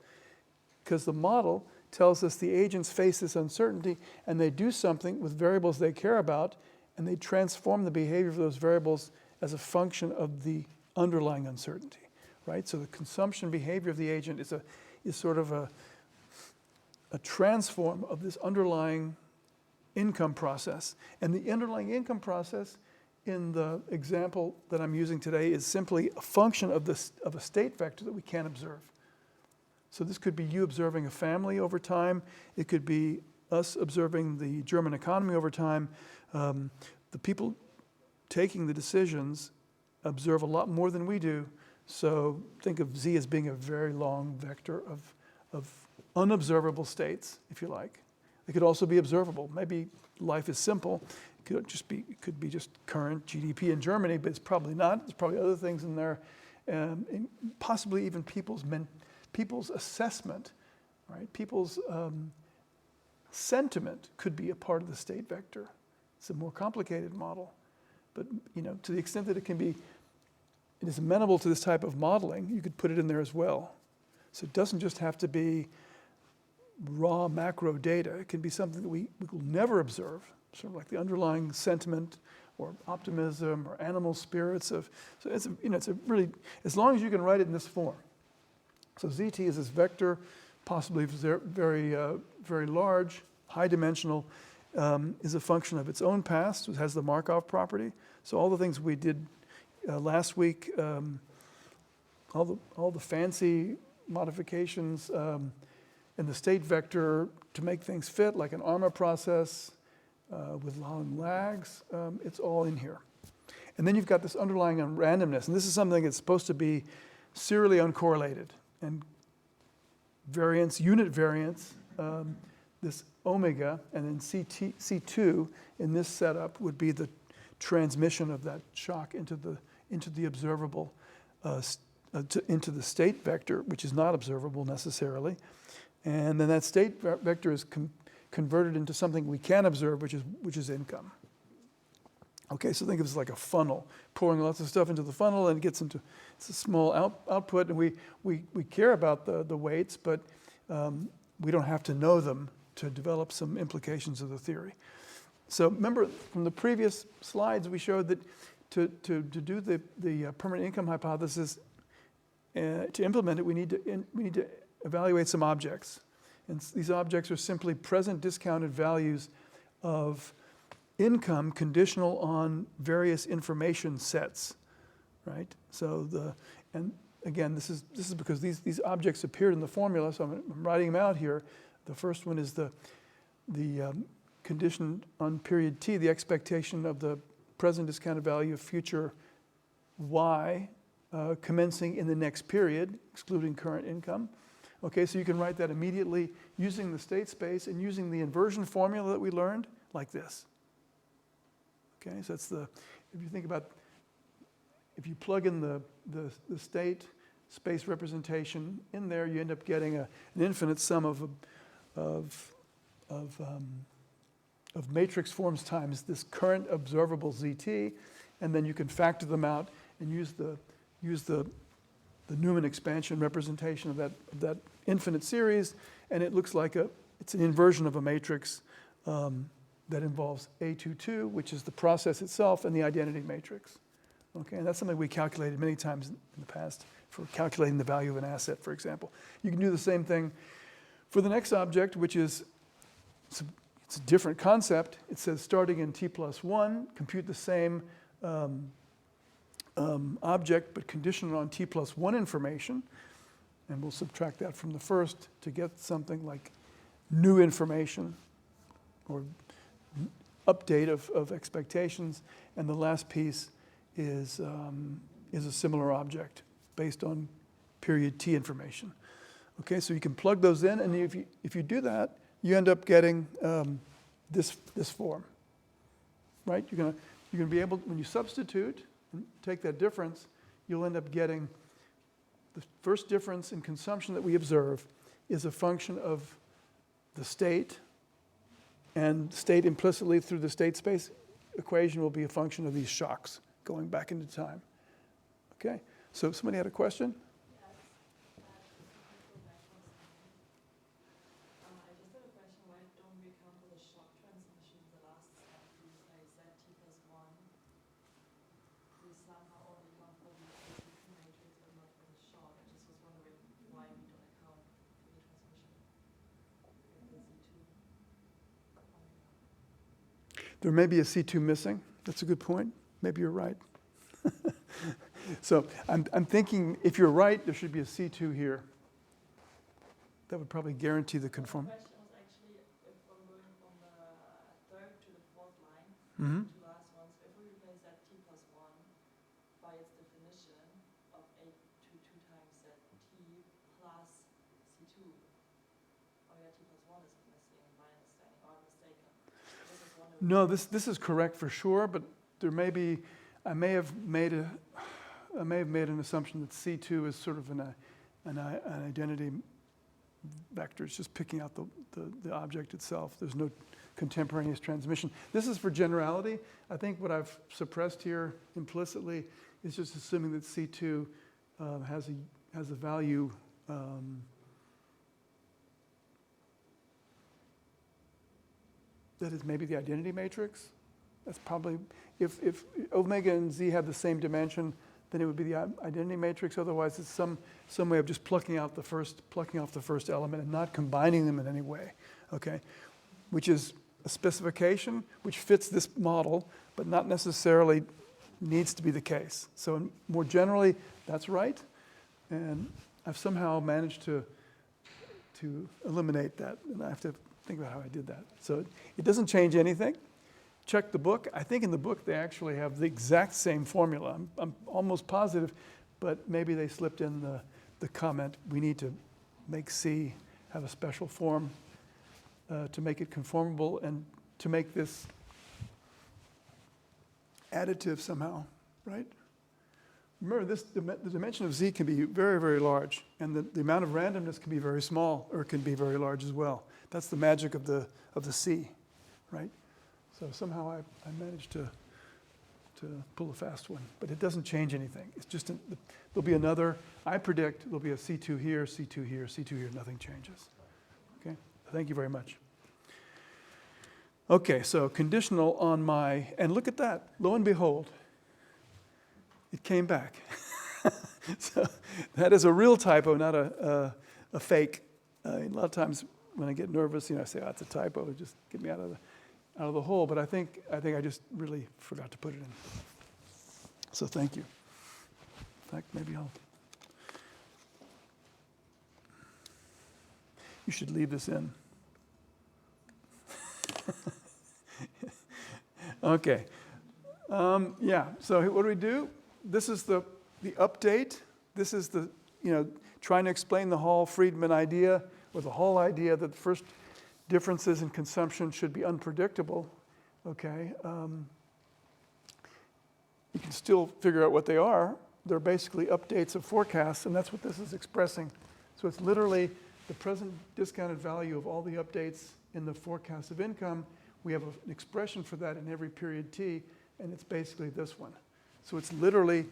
Because the model tells us the agents face this uncertainty and they do something with variables they care about, and they transform the behavior of those variables as a function of the underlying uncertainty, right? So the consumption behavior of the agent is sort of a transform of this underlying income process. And the underlying income process in the example that I'm using today is simply a function of a state vector that we can't observe. So this could be you observing a family over time. It could be us observing the German economy over time. The people taking the decisions observe a lot more than we do. So think of Z as being a very long vector of unobservable states, if you like. It could also be observable. Maybe life is simple. It could be just current GDP in Germany, but it's probably not. There's probably other things in there, and possibly even people's assessment, right? People's sentiment could be a part of the state vector. It's a more complicated model, but to the extent that it is amenable to this type of modeling, you could put it in there as well. So it doesn't just have to be raw macro data. It can be something that we will never observe, sort of like the underlying sentiment or optimism or animal spirits so it's a really, as long as you can write it in this form. So ZT is this vector, possibly very, very large, high dimensional, is a function of its own past. It has the Markov property. So all the things we did last week, all the fancy modifications in the state vector to make things fit, like an ARMA process with long lags, it's all in here. And then you've got this underlying randomness, and this is something that's supposed to be serially uncorrelated. And variance, unit variance, this omega, and then C2 in this setup would be the transmission of that shock into the observable, into the state vector, which is not observable necessarily. And then that state vector is converted into something we can observe, which is income. Okay, so think of it as like a funnel, pouring lots of stuff into the funnel, and it's a small output, and we care about the weights, but we don't have to know them to develop some implications of the theory. So remember, from the previous slides, we showed that to do the permanent income hypothesis, to implement it, we need to evaluate some objects. And these objects are simply present discounted values of income conditional on various information sets, right? So and again, this is because these objects appeared in the formula, so I'm writing them out here. The first one is the condition on period t, the expectation of the present discounted value of future y commencing in the next period, excluding current income. Okay, so you can write that immediately using the state space and using the inversion formula that we learned, like this. Okay, so that's if you think about, if you plug in the state space representation in there, you end up getting an infinite sum of matrix forms times this current observable ZT, and then you can factor them out and use the Newman expansion representation of that infinite series, and it looks like it's an inversion of a matrix that involves A22, which is the process itself, and the identity matrix. Okay, and that's something we calculated many times in the past for calculating the value of an asset, for example. You can do the same thing for the next object, which is, it's a different concept. It says starting in t+1, compute the same object, but conditional on t+1 information. And we'll subtract that from the first to get something like new information or update of expectations. And the last piece is a similar object based on period t information. Okay, so you can plug those in, and if you do that, you end up getting this form, right? You're gonna be able, when you substitute and take that difference, you'll end up getting the first difference in consumption that we observe is a function of the state, and state implicitly through the state space equation will be a function of these shocks going back into time. Okay, so somebody had a question? There may be a C2 missing. That's a good point. Maybe you're right. So I'm thinking if you're right, there should be a C2 here. That would probably guarantee the conform. The question was actually if I'm going from the third to the fourth line, two last ones, if we replace that t+1 by its definition of A22 times that t plus C2, oh yeah, t+1 is missing in my understanding, or I'm mistaken. No, this is correct for sure, but there may be, I may have made an assumption that C2 is sort of an identity vector. It's just picking out the object itself. There's no contemporaneous transmission. This is for generality. I think what I've suppressed here implicitly is just assuming that C2 has a value that is maybe the identity matrix. That's probably, if omega and z have the same dimension, then it would be the identity matrix. Otherwise, it's some way of just plucking off the first element and not combining them in any way, okay? Which is a specification which fits this model, but not necessarily needs to be the case. So more generally, that's right. And I've somehow managed to eliminate that, and I have to think about how I did that. So it doesn't change anything. Check the book. I think in the book they actually have the exact same formula. I'm almost positive, but maybe they slipped in the comment, we need to make C have a special form to make it conformable and to make this additive somehow, right? Remember, the dimension of Z can be very, very large, and the amount of randomness can be very small, or it can be very large as well. That's the magic of the C, right? So somehow I managed to pull a fast one, but it doesn't change anything. It's just, there'll be another, I predict there'll be a C2 here, C2 here, C2 here, nothing changes. Okay, thank you very much. Okay, so conditional on my, and look at that, lo and behold, it came back. So that is a real typo, not a fake. A lot of times when I get nervous, I say, oh, it's a typo, just get me out of out of the whole, but I think I just really forgot to put it in. So thank you. In fact, maybe you should leave this in. Okay. Yeah, so what do? This is the update. This is the, trying to explain the Hall-Friedman idea, or the Hall idea that the first differences in consumption should be unpredictable. Okay. You can still figure out what they are. They're basically updates of forecasts, and that's what this is expressing. So it's literally the present discounted value of all the updates in the forecast of income. We have an expression for that in every period t, and it's basically this one. So it's literally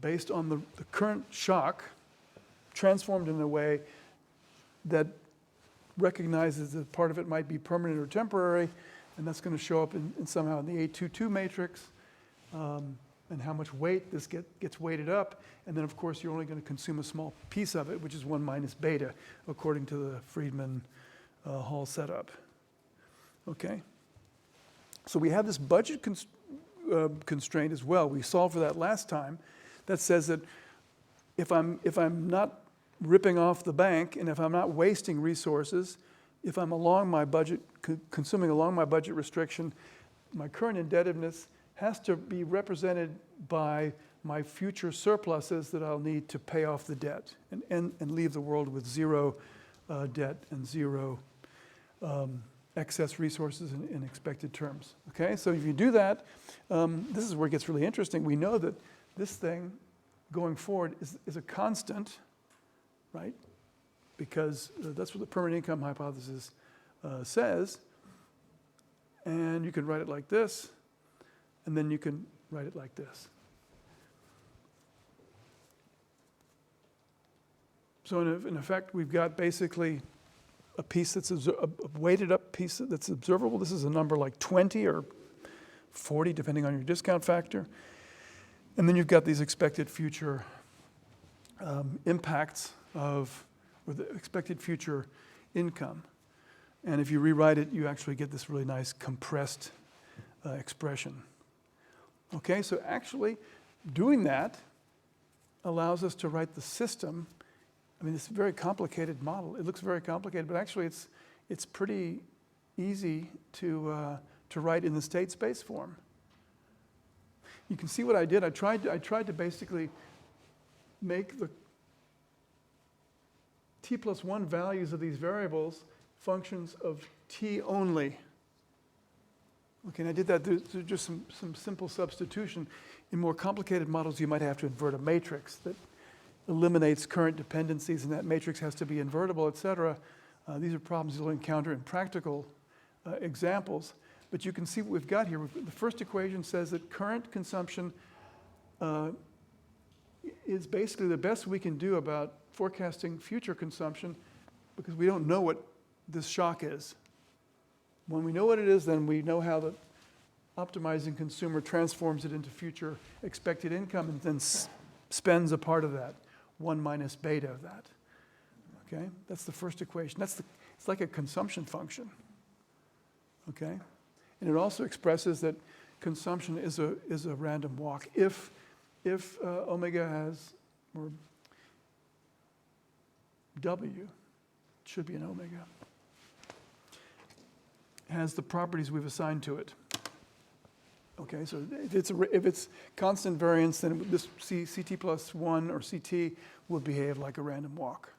based on the current shock, transformed in a way that recognizes that part of it might be permanent or temporary, and that's going to show up in somehow in the A22 matrix, and how much weight this gets weighted up. And then, of course, you're only going to consume a small piece of it, which is 1 minus beta, according to the Friedman Hall setup. Okay? So we have this budget constraint as well. We solved for that last time. That says that if I'm not ripping off the bank, and if I'm not wasting resources, if I'm along my budget, consuming along my budget restriction, my current indebtedness has to be represented by my future surpluses that I'll need to pay off the debt and leave the world with zero debt and zero excess resources in expected terms. Okay, so if you do that, this is where it gets really interesting. We know that this thing going forward is a constant, right? Because that's what the permanent income hypothesis says. And you can write it like this, and then you can write it like this. So in effect, we've got basically a piece that's a weighted up piece that's observable. This is a number like 20 or 40, depending on your discount factor. And then you've got these expected future impacts or the expected future income. And if you rewrite it, you actually get this really nice compressed expression. Okay, so actually doing that allows us to write the system. I mean, it's a very complicated model. It looks very complicated, but actually it's pretty easy to write in the state space form. You can see what I did. I tried to basically make the t+1 values of these variables functions of t only. Okay, and I did that through just some simple substitution. In more complicated models, you might have to invert a matrix that eliminates current dependencies, and that matrix has to be invertible, et cetera. These are problems you'll encounter in practical examples. But you can see what we've got here. The first equation says that current consumption is basically the best we can do about forecasting future consumption, because we don't know what this shock is. When we know what it is, then we know how the optimizing consumer transforms it into future expected income and then spends a part of that, 1 minus beta of that. Okay, that's the first equation. It's like a consumption function. Okay, and it also expresses that consumption is a random walk if omega has, or W, it should be an omega, has the properties we've assigned to it. Okay, so if it's constant variance, then this CT plus 1 or CT will behave like a random walk.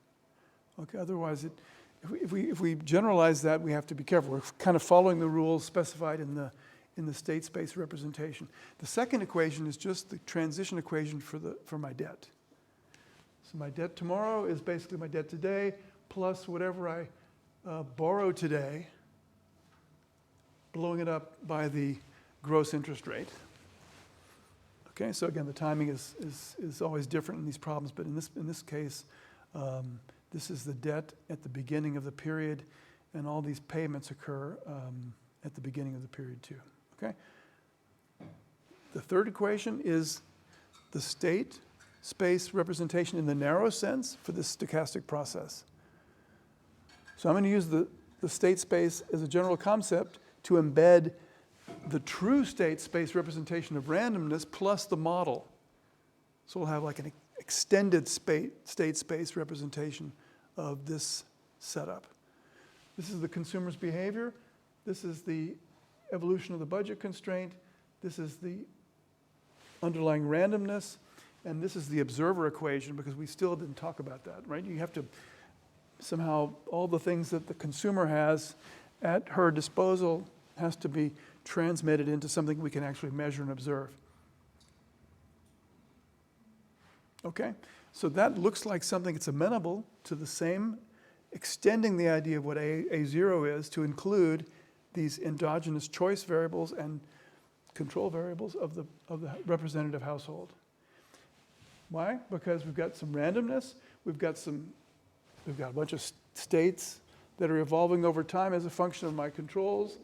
Okay, otherwise, if we generalize that, we have to be careful. We're kind of following the rules specified in the state space representation. The second equation is just the transition equation for my debt. So my debt tomorrow is basically my debt today plus whatever I borrow today, blowing it up by the gross interest rate. Okay, so again, the timing is always different in these problems, but in this case, this is the debt at the beginning of the period, and all these payments occur at the beginning of the period too. Okay. The third equation is the state space representation in the narrow sense for this stochastic process. So I'm going to use the the state space as a general concept to embed the true state space representation of randomness plus the model. So we'll have like an extended state space representation of this setup. This is the consumer's behavior. This is the evolution of the budget constraint. This is the underlying randomness. And this is the observer equation, because we still didn't talk about that, right? You have to somehow, all the things that the consumer has at her disposal has to be transmitted into something we can actually measure and observe. Okay? So that looks like something that's amenable to the same, extending the idea of what A0 is to include these endogenous choice variables and control variables of the representative household. Why? Because we've got some randomness, we've got a bunch of states that are evolving over time as a function of my controls,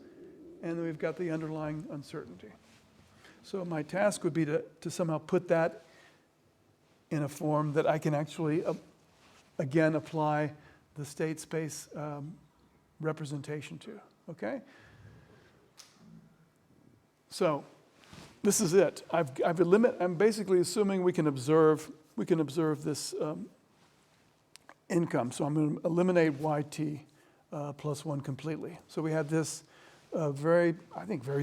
and then we've got the underlying uncertainty. So my task would be to somehow put that in a form that I can actually, again, apply the state space representation to, okay? So this is it. I'm basically assuming we can observe this income. So I'm going to eliminate yt plus 1 completely. So we have this very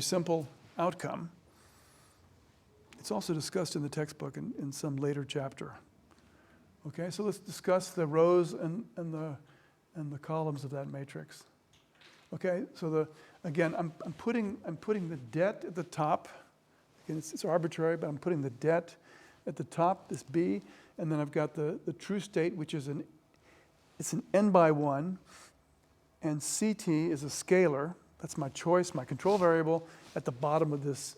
simple outcome. It's also discussed in the textbook in some later chapter. Okay, so let's discuss the rows and the columns of that matrix. Okay, so again, I'm putting the debt at the top. Again, it's arbitrary, but I'm putting the debt at the top, this B, and then I've got the true state, which is it's an n by 1, and CT is a scalar. That's my choice, my control variable at the bottom of this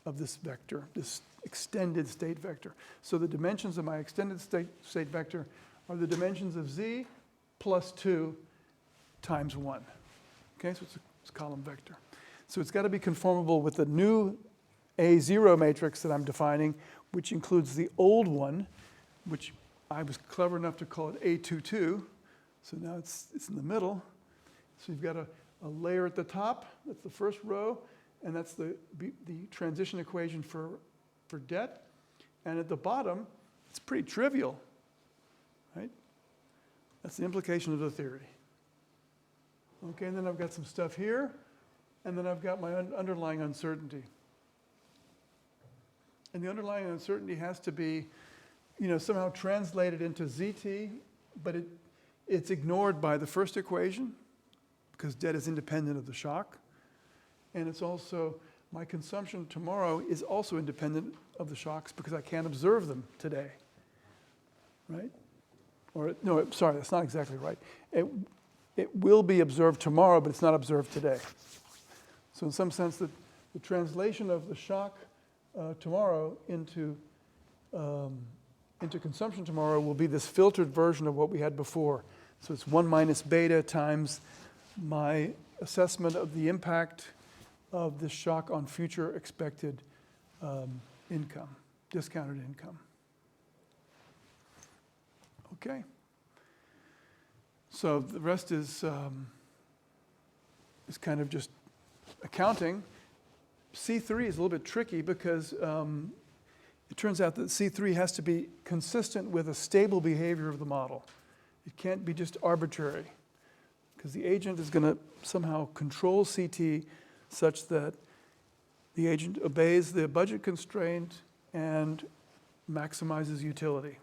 vector, this extended state vector. So the dimensions of my extended state vector are the dimensions of Z plus 2 times 1. Okay, so it's a column vector. So it's got to be conformable with the new A0 matrix that I'm defining, which includes the old one, which I was clever enough to call it A22. So now it's in the middle. So you've got a layer at the top, that's the first row, and that's the transition equation for debt. And at the bottom, it's pretty trivial, right? That's the implication of the theory. Okay, and then I've got some stuff here, and then I've got my underlying uncertainty. And the underlying uncertainty has to be, somehow translated into ZT, but it's ignored by the first equation, because debt is independent of the shock. And it's also, my consumption tomorrow is also independent of the shocks because I can't observe them today, right? Or, no, sorry, that's not exactly right. It will be observed tomorrow, but it's not observed today. So in some sense, the translation of the shock tomorrow into consumption tomorrow will be this filtered version of what we had before. So it's 1 minus beta times my assessment of the impact of this shock on future expected income, discounted income. Okay. So the rest is kind of just accounting. C3 is a little bit tricky because it turns out that C3 has to be consistent with a stable behavior of the model. It can't be just arbitrary, because the agent is going to somehow control CT such that the agent obeys the budget constraint and maximizes utility.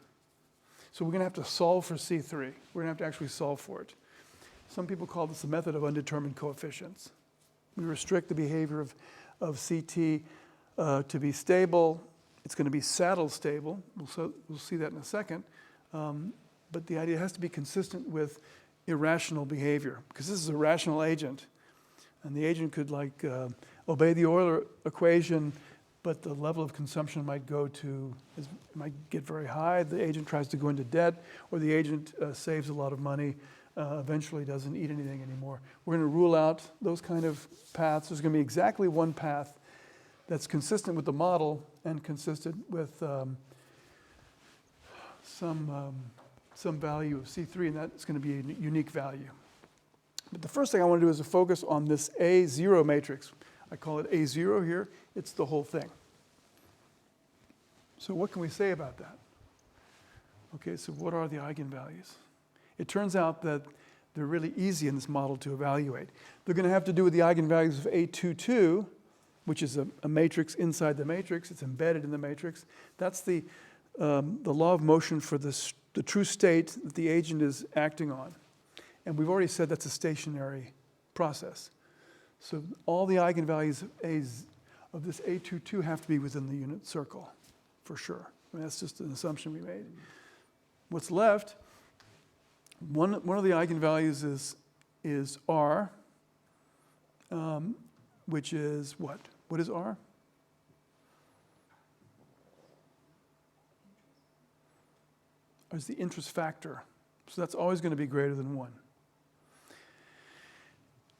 So we're going to have to solve for C3. We're going to have to actually solve for it. Some people call this the method of undetermined coefficients. We restrict the behavior of CT to be stable. It's going to be saddle stable. We'll see that in a second. But the idea has to be consistent with irrational behavior, because this is a rational agent. And the agent could obey the Euler equation, but the level of consumption might get very high. The agent tries to go into debt, or the agent saves a lot of money, eventually doesn't eat anything anymore. We're going to rule out those kind of paths. There's going to be exactly one path that's consistent with the model and consistent with some value of C3, and that's going to be a unique value. But the first thing I want to do is to focus on this A0 matrix. I call it A0 here. It's the whole thing. So what can we say about that? Okay, so what are the eigenvalues? It turns out that they're really easy in this model to evaluate. They're going to have to do with the eigenvalues of A22, which is a matrix inside the matrix. It's embedded in the matrix. That's the law of motion for the true state that the agent is acting on. And we've already said that's a stationary process. So all the eigenvalues of this A22 have to be within the unit circle, for sure. I mean, that's just an assumption we made. What's left, one of the eigenvalues is R, which is what? What is R? Is the interest factor. So that's always going to be greater than 1.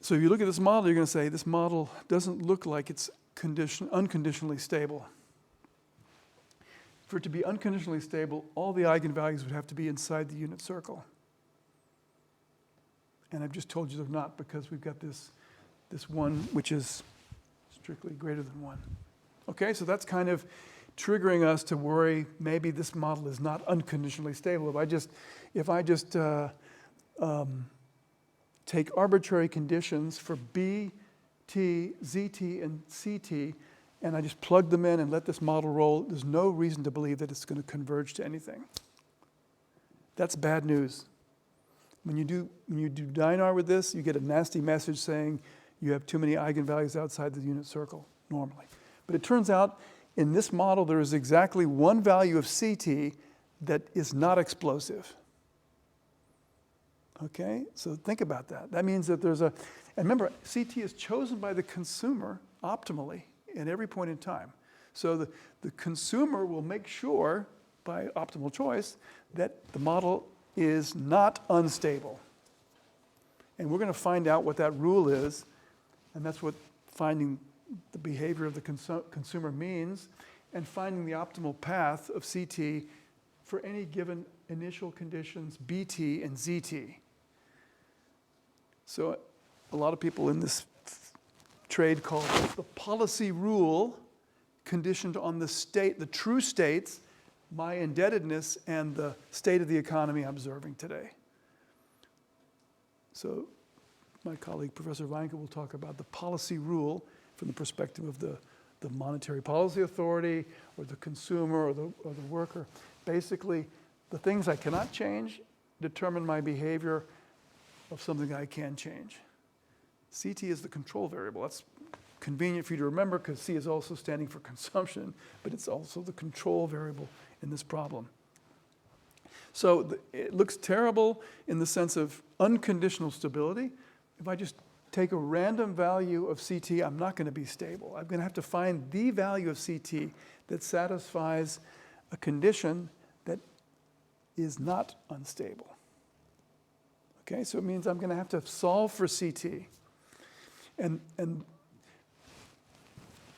So if you look at this model, you're going to say this model doesn't look like it's unconditionally stable. For it to be unconditionally stable, all the eigenvalues would have to be inside the unit circle. And I've just told you they're not, because we've got this one which is strictly greater than 1. Okay, so that's kind of triggering us to worry maybe this model is not unconditionally stable. If I just take arbitrary conditions for B, T, ZT, and CT, and I just plug them in and let this model roll, there's no reason to believe that it's going to converge to anything. That's bad news. When you do Dynar with this, you get a nasty message saying you have too many eigenvalues outside the unit circle, normally. But it turns out in this model there is exactly one value of CT that is not explosive. Okay, so think about that. That means that and remember, CT is chosen by the consumer optimally at every point in time. So the consumer will make sure, by optimal choice, that the model is not unstable. And we're going to find out what that rule is, and that's what finding the behavior of the consumer means, and finding the optimal path of CT for any given initial conditions, BT and ZT. So a lot of people in this trade call it the policy rule conditioned on the state, the true states, my indebtedness, and the state of the economy I'm observing today. So my colleague, Professor Weinke, will talk about the policy rule from the perspective of the monetary policy authority or the consumer or the worker. Basically, the things I cannot change determine my behavior of something I can change. CT is the control variable. That's convenient for you to remember because C is also standing for consumption, but it's also the control variable in this problem. So it looks terrible in the sense of unconditional stability. If I just take a random value of CT, I'm not going to be stable. I'm going to have to find the value of CT that satisfies a condition that is not unstable. Okay, so it means I'm going to have to solve for CT. And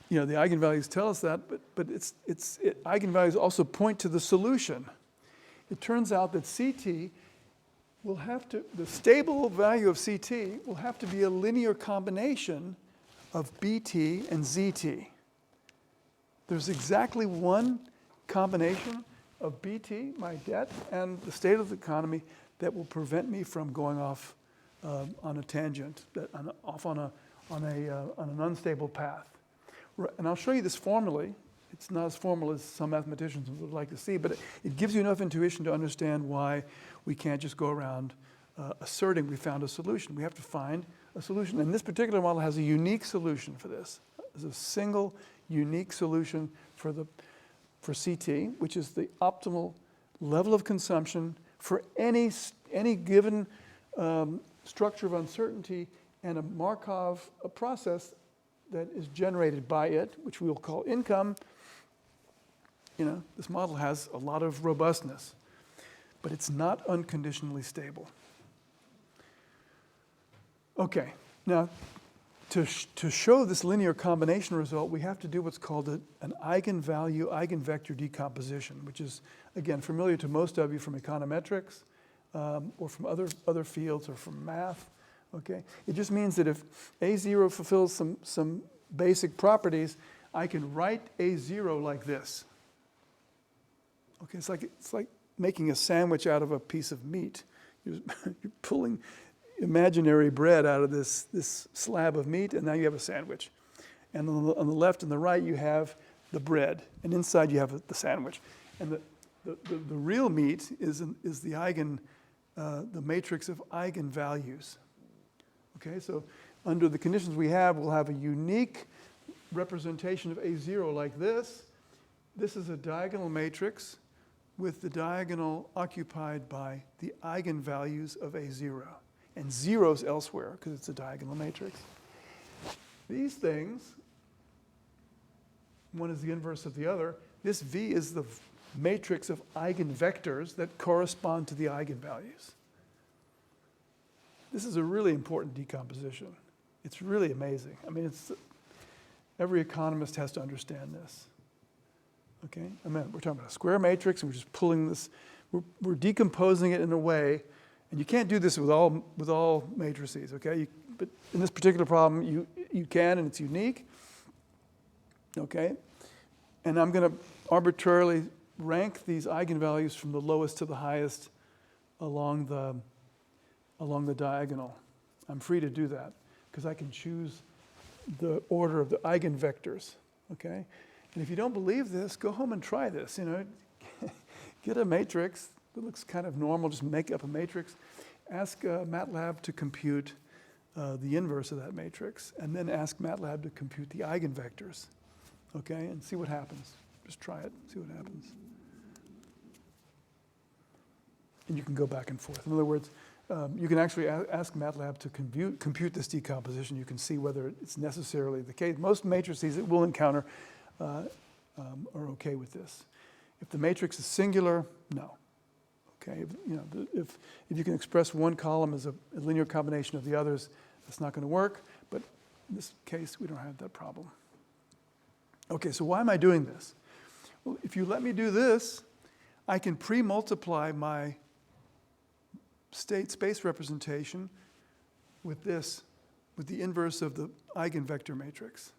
you know, the eigenvalues tell us that, but eigenvalues also point to the solution. It turns out that CT will have to, the stable value of CT will have to be a linear combination of BT and ZT. There's exactly one combination of BT, my debt, and the state of the economy that will prevent me from going off on a tangent, off on an unstable path. And I'll show you this formally. It's not as formal as some mathematicians would like to see, but it gives you enough intuition to understand why we can't just go around asserting we found a solution. We have to find a solution. And this particular model has a unique solution for this. There's a single unique solution for CT, which is the optimal level of consumption for any given structure of uncertainty and a Markov process that is generated by it, which we will call income. You know, this model has a lot of robustness, but it's not unconditionally stable. Okay, now to show this linear combination result, we have to do what's called an eigenvalue, eigenvector decomposition, which is, again, familiar to most of you from econometrics or from other fields or from math. okay? It just means that if A0 fulfills some basic properties, I can write A0 like this. Okay, it's like making a sandwich out of a piece of meat. You're pulling imaginary bread out of this slab of meat, and now you have a sandwich. And on the left and the right, you have the bread, and inside you have the sandwich. And the real meat is the matrix of eigenvalues. Okay, so under the conditions we have, we'll have a unique representation of A0 like this. This is a diagonal matrix with the diagonal occupied by the eigenvalues of A0. And zeros elsewhere, because it's a diagonal matrix. These things, one is the inverse of the other. This V is the matrix of eigenvectors that correspond to the eigenvalues. This is a really important decomposition. It's really amazing. I mean, every economist has to understand this. Okay? I mean, we're talking about a square matrix, and we're just pulling this, we're decomposing it in a way, and you can't do this with all matrices, okay? But in this particular problem, you can, and it's unique. Okay? And I'm going to arbitrarily rank these eigenvalues from the lowest to the highest along the diagonal. I'm free to do that because I can choose the order of the eigenvectors. Okay? And if you don't believe this, go home and try this. You know, get a matrix that looks kind of normal. Just make up a matrix. Ask MATLAB to compute the inverse of that matrix, and then ask MATLAB to compute the eigenvectors. Okay, and see what happens. Just try it, see what happens. And you can go back and forth. In other words, you can actually ask MATLAB to compute this decomposition. You can see whether it's necessarily the case. Most matrices that we'll encounter are okay with this. If the matrix is singular, no. Okay, if you can express one column as a linear combination of the others, that's not going to work. But in this case, we don't have that problem. Okay, so why am I doing this? Well, if you let me do this, I can pre-multiply my state space representation with the inverse of the eigenvector matrix.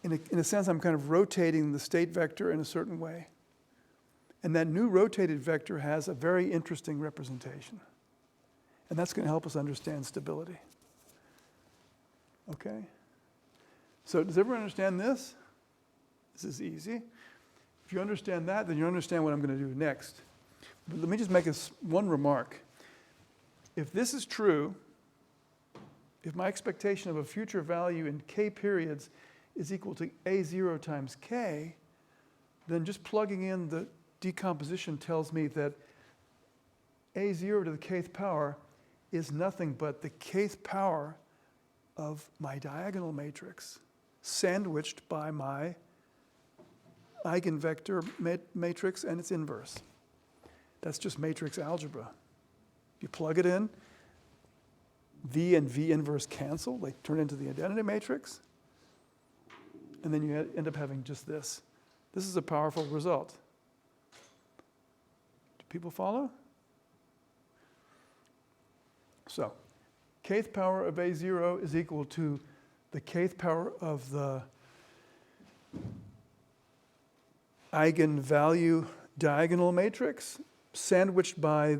In a sense, I'm kind of rotating the state vector in a certain way. And that new rotated vector has a very interesting representation. And that's going to help us understand stability. Okay? So does everyone understand this? This is easy. If you understand that, then you understand what I'm going to do next. But let me just make one remark. If this is true, if my expectation of a future value in k periods is equal to A0 times k, then just plugging in the decomposition tells me that A0 to the kth power is nothing but the kth power of my diagonal matrix, sandwiched by my eigenvector matrix and its inverse. That's just matrix algebra. You plug it in, V and V inverse cancel, they turn into the identity matrix, and then you end up having just this. This is a powerful result. Do people follow? So, kth power of A0 is equal to the kth power of the eigenvalue diagonal matrix sandwiched by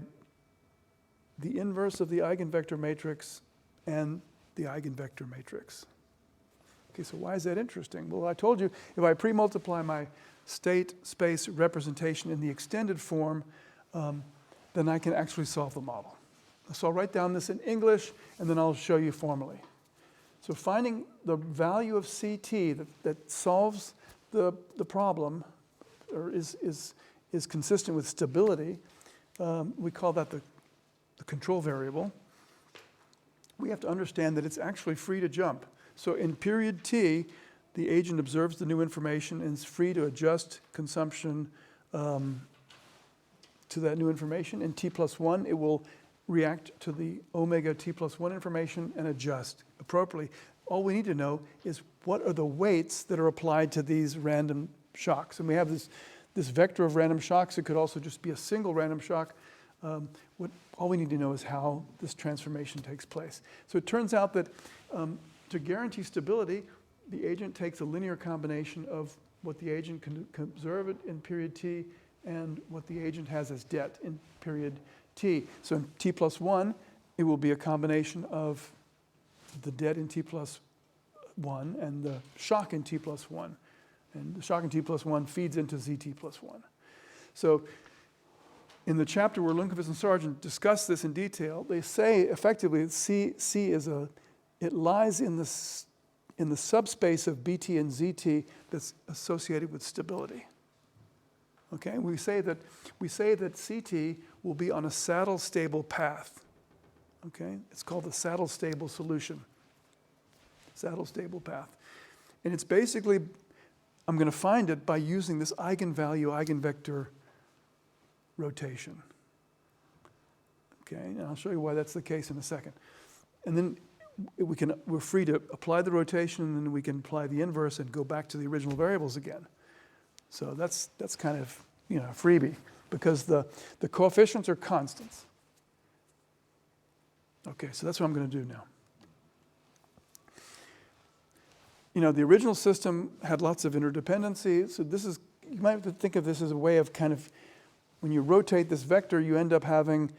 the inverse of the eigenvector matrix and the eigenvector matrix. Okay, so why is that interesting? Well, I told you if I pre-multiply my state space representation in the extended form, then I can actually solve the model. So I'll write down this in English, and then I'll show you formally. So finding the value of CT that solves the problem, or is consistent with stability, we call that the control variable. We have to understand that it's actually free to jump. So in period t, the agent observes the new information and is free to adjust consumption to that new information. In t plus 1, it will react to the omega t plus 1 information and adjust appropriately. All we need to know is what are the weights that are applied to these random shocks. And we have this vector of random shocks. It could also just be a single random shock. All we need to know is how this transformation takes place. So it turns out that to guarantee stability, the agent takes a linear combination of what the agent can observe it in period t and what the agent has as det in period t. So in t plus 1, it will be a combination of the det in t plus 1 and the shock in t plus 1. And the shock in t plus 1 feeds into zt plus 1. So in the chapter where Lundqvist and Sargent discuss this in detail, they say effectively that C it lies in the subspace of bt and zt that's associated with stability. Okay, we say that CT will be on a saddle stable path. Okay, it's called the saddle stable solution. Saddle stable path. And it's basically, I'm going to find it by using this eigenvalue, eigenvector rotation. Okay, and I'll show you why that's the case in a second. And then we're free to apply the rotation, and then we can apply the inverse and go back to the original variables again. So that's kind of, you know, freebie, because the coefficients are constants. Okay, so that's what I'm going to do now. You know, the original system had lots of interdependency, so this is, you might have to think of this as a way of kind of, when you rotate this vector, you end up having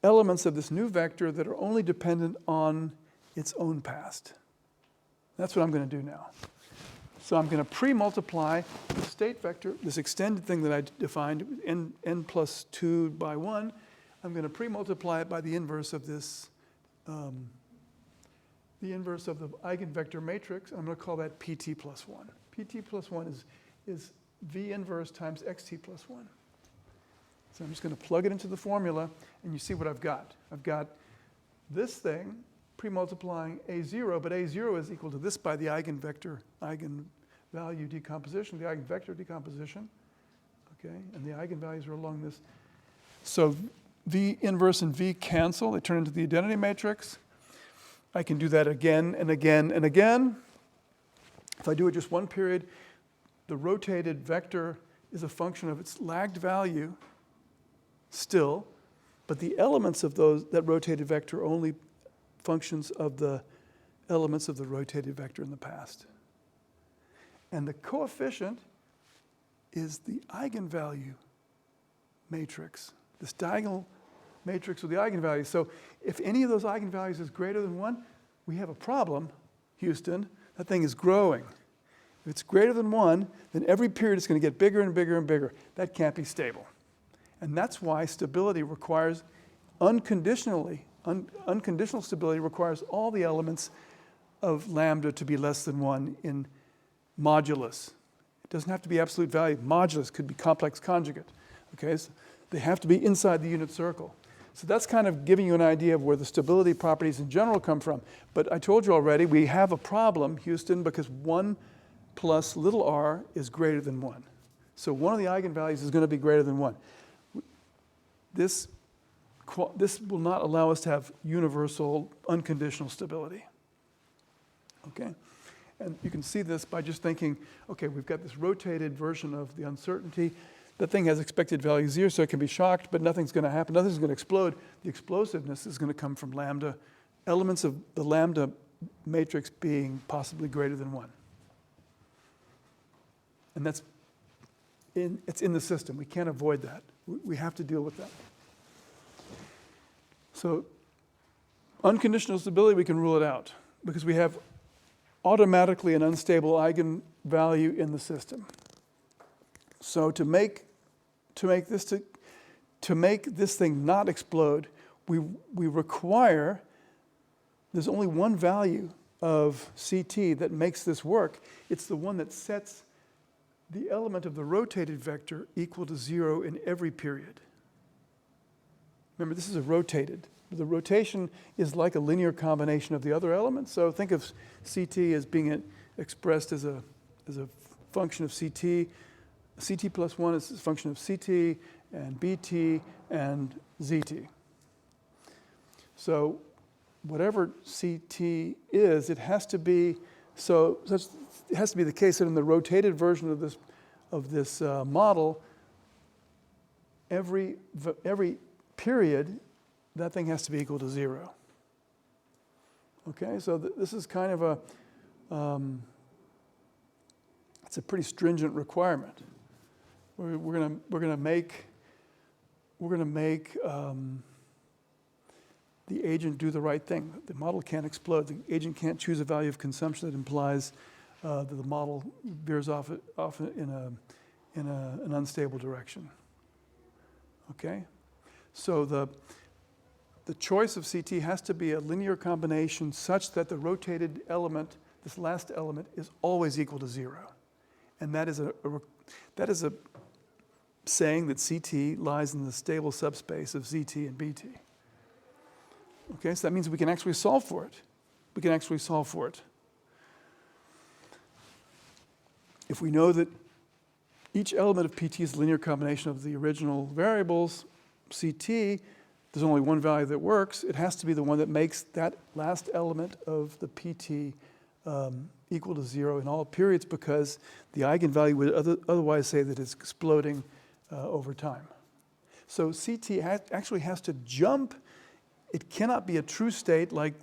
elements of this new vector that are only dependent on its own past. That's what I'm going to do now. So I'm going to pre-multiply the state vector, this extended thing that I defined, n plus 2 by 1. I'm going to pre-multiply it by the inverse of this, the inverse of the eigenvector matrix. I'm going to call that pt plus 1. Pt plus 1 is v inverse times xt plus 1. So I'm just going to plug it into the formula, and you see what I've got. I've got this thing pre-multiplying a0, but a0 is equal to this by the eigenvector, eigenvalue decomposition, the eigenvector decomposition. Okay, and the eigenvalues are along this. So v inverse and v cancel. They turn into the identity matrix. I can do that again and again and again. If I do it just one period, the rotated vector is a function of its lagged value still, but the elements of that rotated vector are only functions of the elements of the rotated vector in the past. And the coefficient is the eigenvalue matrix, this diagonal matrix with the eigenvalues. So if any of those eigenvalues is greater than 1, we have a problem, Houston. That thing is growing. If it's greater than 1, then every period it's going to get bigger and bigger and bigger. That can't be stable. And that's why stability requires unconditional stability requires all the elements of lambda to be less than 1 in modulus. It doesn't have to be absolute value. Modulus could be complex conjugate. Okay, so they have to be inside the unit circle. So that's kind of giving you an idea of where the stability properties in general come from. But I told you already, we have a problem, Houston, because 1 plus little r is greater than 1. So one of the eigenvalues is going to be greater than 1. This will not allow us to have universal, unconditional stability. Okay? And you can see this by just thinking, okay, we've got this rotated version of the uncertainty. That thing has expected value 0, so it can be shocked, but nothing's going to happen. Nothing's going to explode. The explosiveness is going to come from lambda, elements of the lambda matrix being possibly greater than 1. And it's in the system. We can't avoid that. We have to deal with that. So unconditional stability, we can rule it out because we have automatically an unstable eigenvalue in the system. So to make this thing not explode, we require, there's only one value of CT that makes this work. It's the one that sets the element of the rotated vector equal to 0 in every period. Remember, this is a rotated. The rotation is like a linear combination of the other elements. So think of CT as being expressed as a function of CT. CT plus 1 is a function of CT and BT and ZT. So whatever CT is, it has to be it has to be the case that in the rotated version of this model, every period, that thing has to be equal to 0. Okay, so this is kind of a, it's a pretty stringent requirement. We're gonna make the agent do the right thing. The model can't explode. The agent can't choose a value of consumption that implies that the model veers off in an unstable direction. Okay, so the choice of CT has to be a linear combination such that the rotated element, this last element, is always equal to 0, and that is a saying that CT lies in the stable subspace of ZT and BT. Okay, so that means we can actually solve for it. We can actually solve for it. If we know that each element of PT is a linear combination of the original variables, CT, there's only one value that works. It has to be the one that makes that last element of the PT equal to 0 in all periods, because the eigenvalue would otherwise say that it's exploding over time. So CT actually has to jump. It cannot be a true state like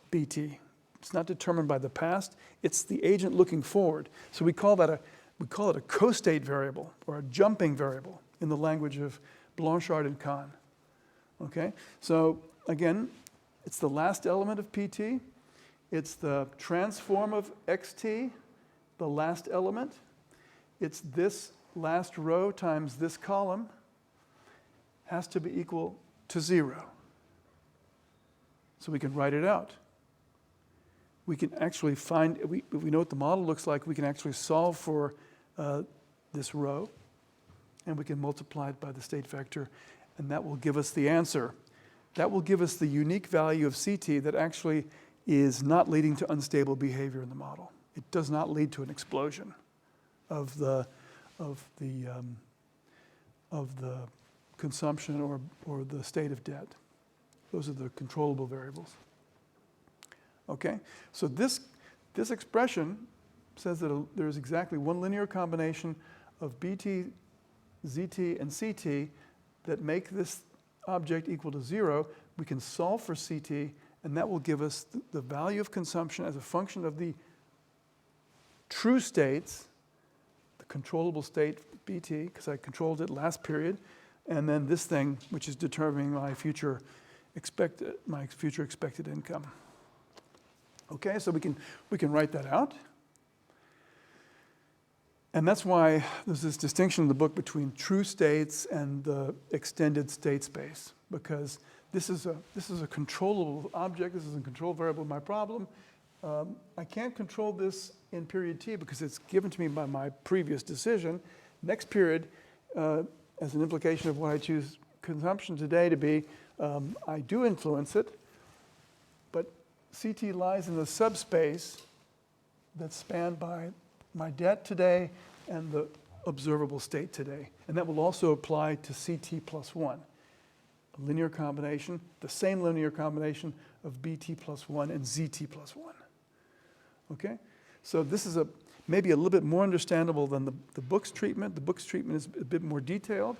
BT. It's not determined by the past. It's the agent looking forward. So we call it a co-state variable, or a jumping variable, in the language of Blanchard and Kahn. Okay, so again, it's the last element of PT. It's the transform of XT, the last element. It's this last row times this column has to be equal to 0. So we can write it out. We can actually find, if we know what the model looks like, we can actually solve for this row, and we can multiply it by the state vector, and that will give us the answer. That will give us the unique value of CT that actually is not leading to unstable behavior in the model. It does not lead to an explosion of the consumption or the state of debt. Those are the controllable variables. Okay, so this expression says that there's exactly one linear combination of BT, ZT, and CT that make this object equal to 0. We can solve for CT, and that will give us the value of consumption as a function of the true states, the controllable state BT, because I controlled it last period, and then this thing, which is determining my future expected income. Okay, so we can write that out. And that's why there's this distinction in the book between true states and the extended state space, because this is a controllable object. This is a control variable in my problem. I can't control this in period t because it's given to me by my previous decision. Next period, as an implication of what I choose consumption today to be, I do influence it, but CT lies in the subspace that's spanned by my debt today and the observable state today. And that will also apply to CT plus 1, a linear combination, the same linear combination of BT plus 1 and ZT plus 1. Okay? So this is maybe a little bit more understandable than the book's treatment. The book's treatment is a bit more detailed.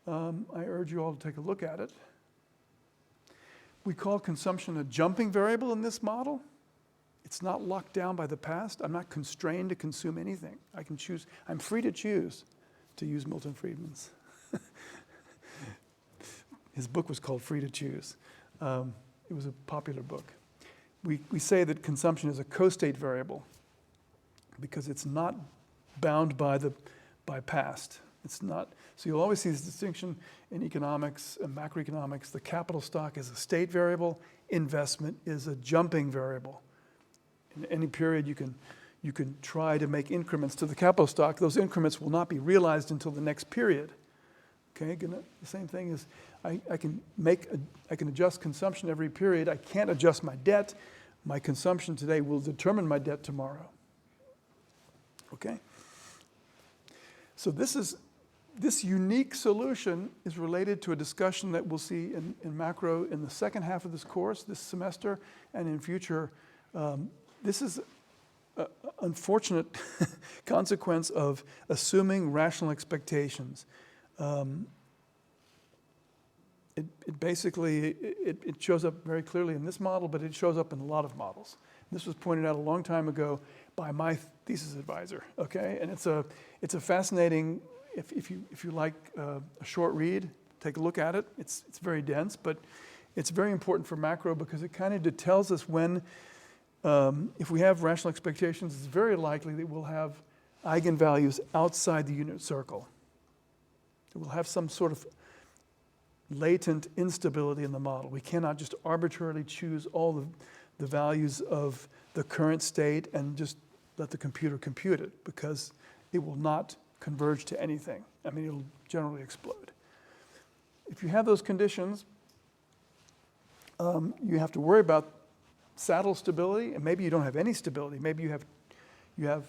I urge you all to take a look at it. We call consumption a jumping variable in this model. It's not locked down by the past. I'm not constrained to consume anything. I can choose. I'm free to choose, to use Milton Friedman's. His book was called Free to Choose. It was a popular book. We say that consumption is a co-state variable because it's not bound by past. It's not. So you'll always see this distinction in economics and macroeconomics. The capital stock is a state variable. Investment is a jumping variable. In any period, you can try to make increments to the capital stock. Those increments will not be realized until the next period. Okay, the same thing is I can adjust consumption every period. I can't adjust my debt. My consumption today will determine my debt tomorrow. Okay? So this unique solution is related to a discussion that we'll see in macro in the second half of this course, this semester, and in future. This is an unfortunate consequence of assuming rational expectations. it basically, it shows up very clearly in this model, but it shows up in a lot of models. This was pointed out a long time ago by my thesis advisor, okay? And it's a fascinating, if you like a short read, take a look at it. It's very dense, but it's very important for macro because it kind of tells us when, if we have rational expectations, it's very likely that we'll have eigenvalues outside the unit circle. It will have some sort of latent instability in the model. We cannot just arbitrarily choose all the values of the current state and just let the computer compute it, because it will not converge to anything. I mean, it'll generally explode. If you have those conditions, you have to worry about saddle stability, and maybe you don't have any stability. Maybe you have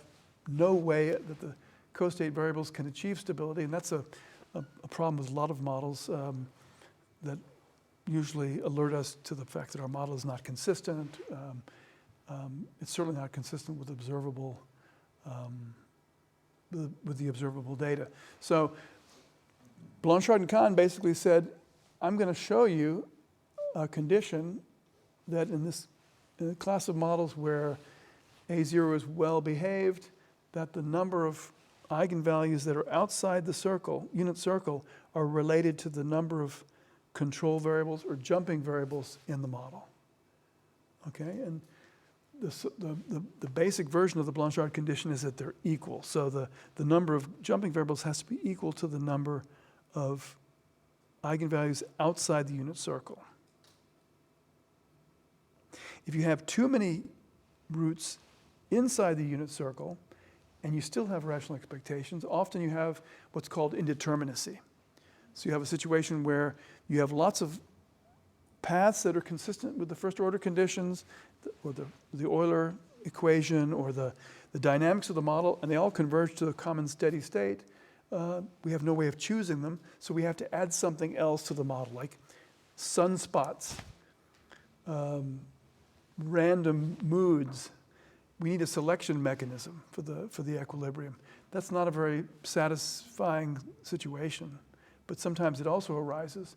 no way that the co-state variables can achieve stability, and that's a problem with a lot of models that usually alert us to the fact that our model is not consistent. It's certainly not consistent with observable, with the observable data. So Blanchard and Kahn basically said, I'm going to show you a condition that in a class of models where A0 is well behaved, that the number of eigenvalues that are outside the circle, unit circle, are related to the number of control variables or jumping variables in the model. Okay, and the basic version of the Blanchard condition is that they're equal. So the number of jumping variables has to be equal to the number of eigenvalues outside the unit circle. If you have too many roots inside the unit circle and you still have rational expectations, often you have what's called indeterminacy. So you have a situation where you have lots of paths that are consistent with the first order conditions, or the Euler equation, or the dynamics of the model, and they all converge to a common steady state. We have no way of choosing them, so we have to add something else to the model, like sunspots, random moods. We need a selection mechanism for the equilibrium. That's not a very satisfying situation, but sometimes it also arises.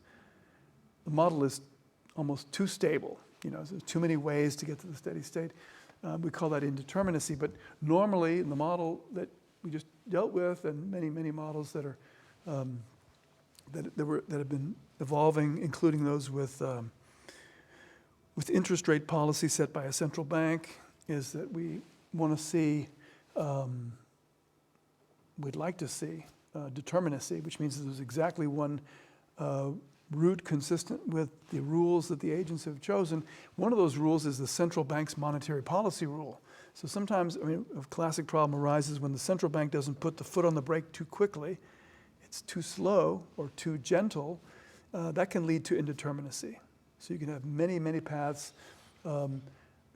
The model is almost too stable. There's too many ways to get to the steady state. We call that indeterminacy, but normally in the model that we just dealt with, and many models that are that have been evolving, including those with interest rate policy set by a central bank, is that we want to see, we'd like to see determinacy, which means that there's exactly one root consistent with the rules that the agents have chosen. One of those rules is the central bank's monetary policy rule. So sometimes, a classic problem arises when the central bank doesn't put the foot on the brake too quickly. It's too slow or too gentle. That can lead to indeterminacy. So you can have many paths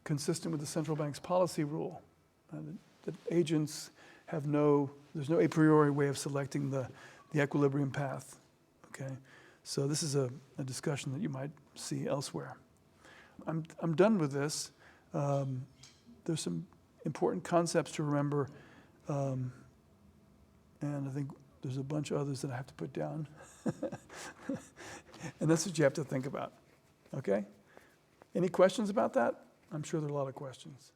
consistent with the central bank's policy rule. That agents have there's no a priori way of selecting the equilibrium path, okay? So this is a discussion that you might see elsewhere. I'm done with this. There's some important concepts to remember, and I think there's a bunch of others that I have to put down. And that's what you have to think about, okay? Any questions about that? I'm sure there are a lot of questions.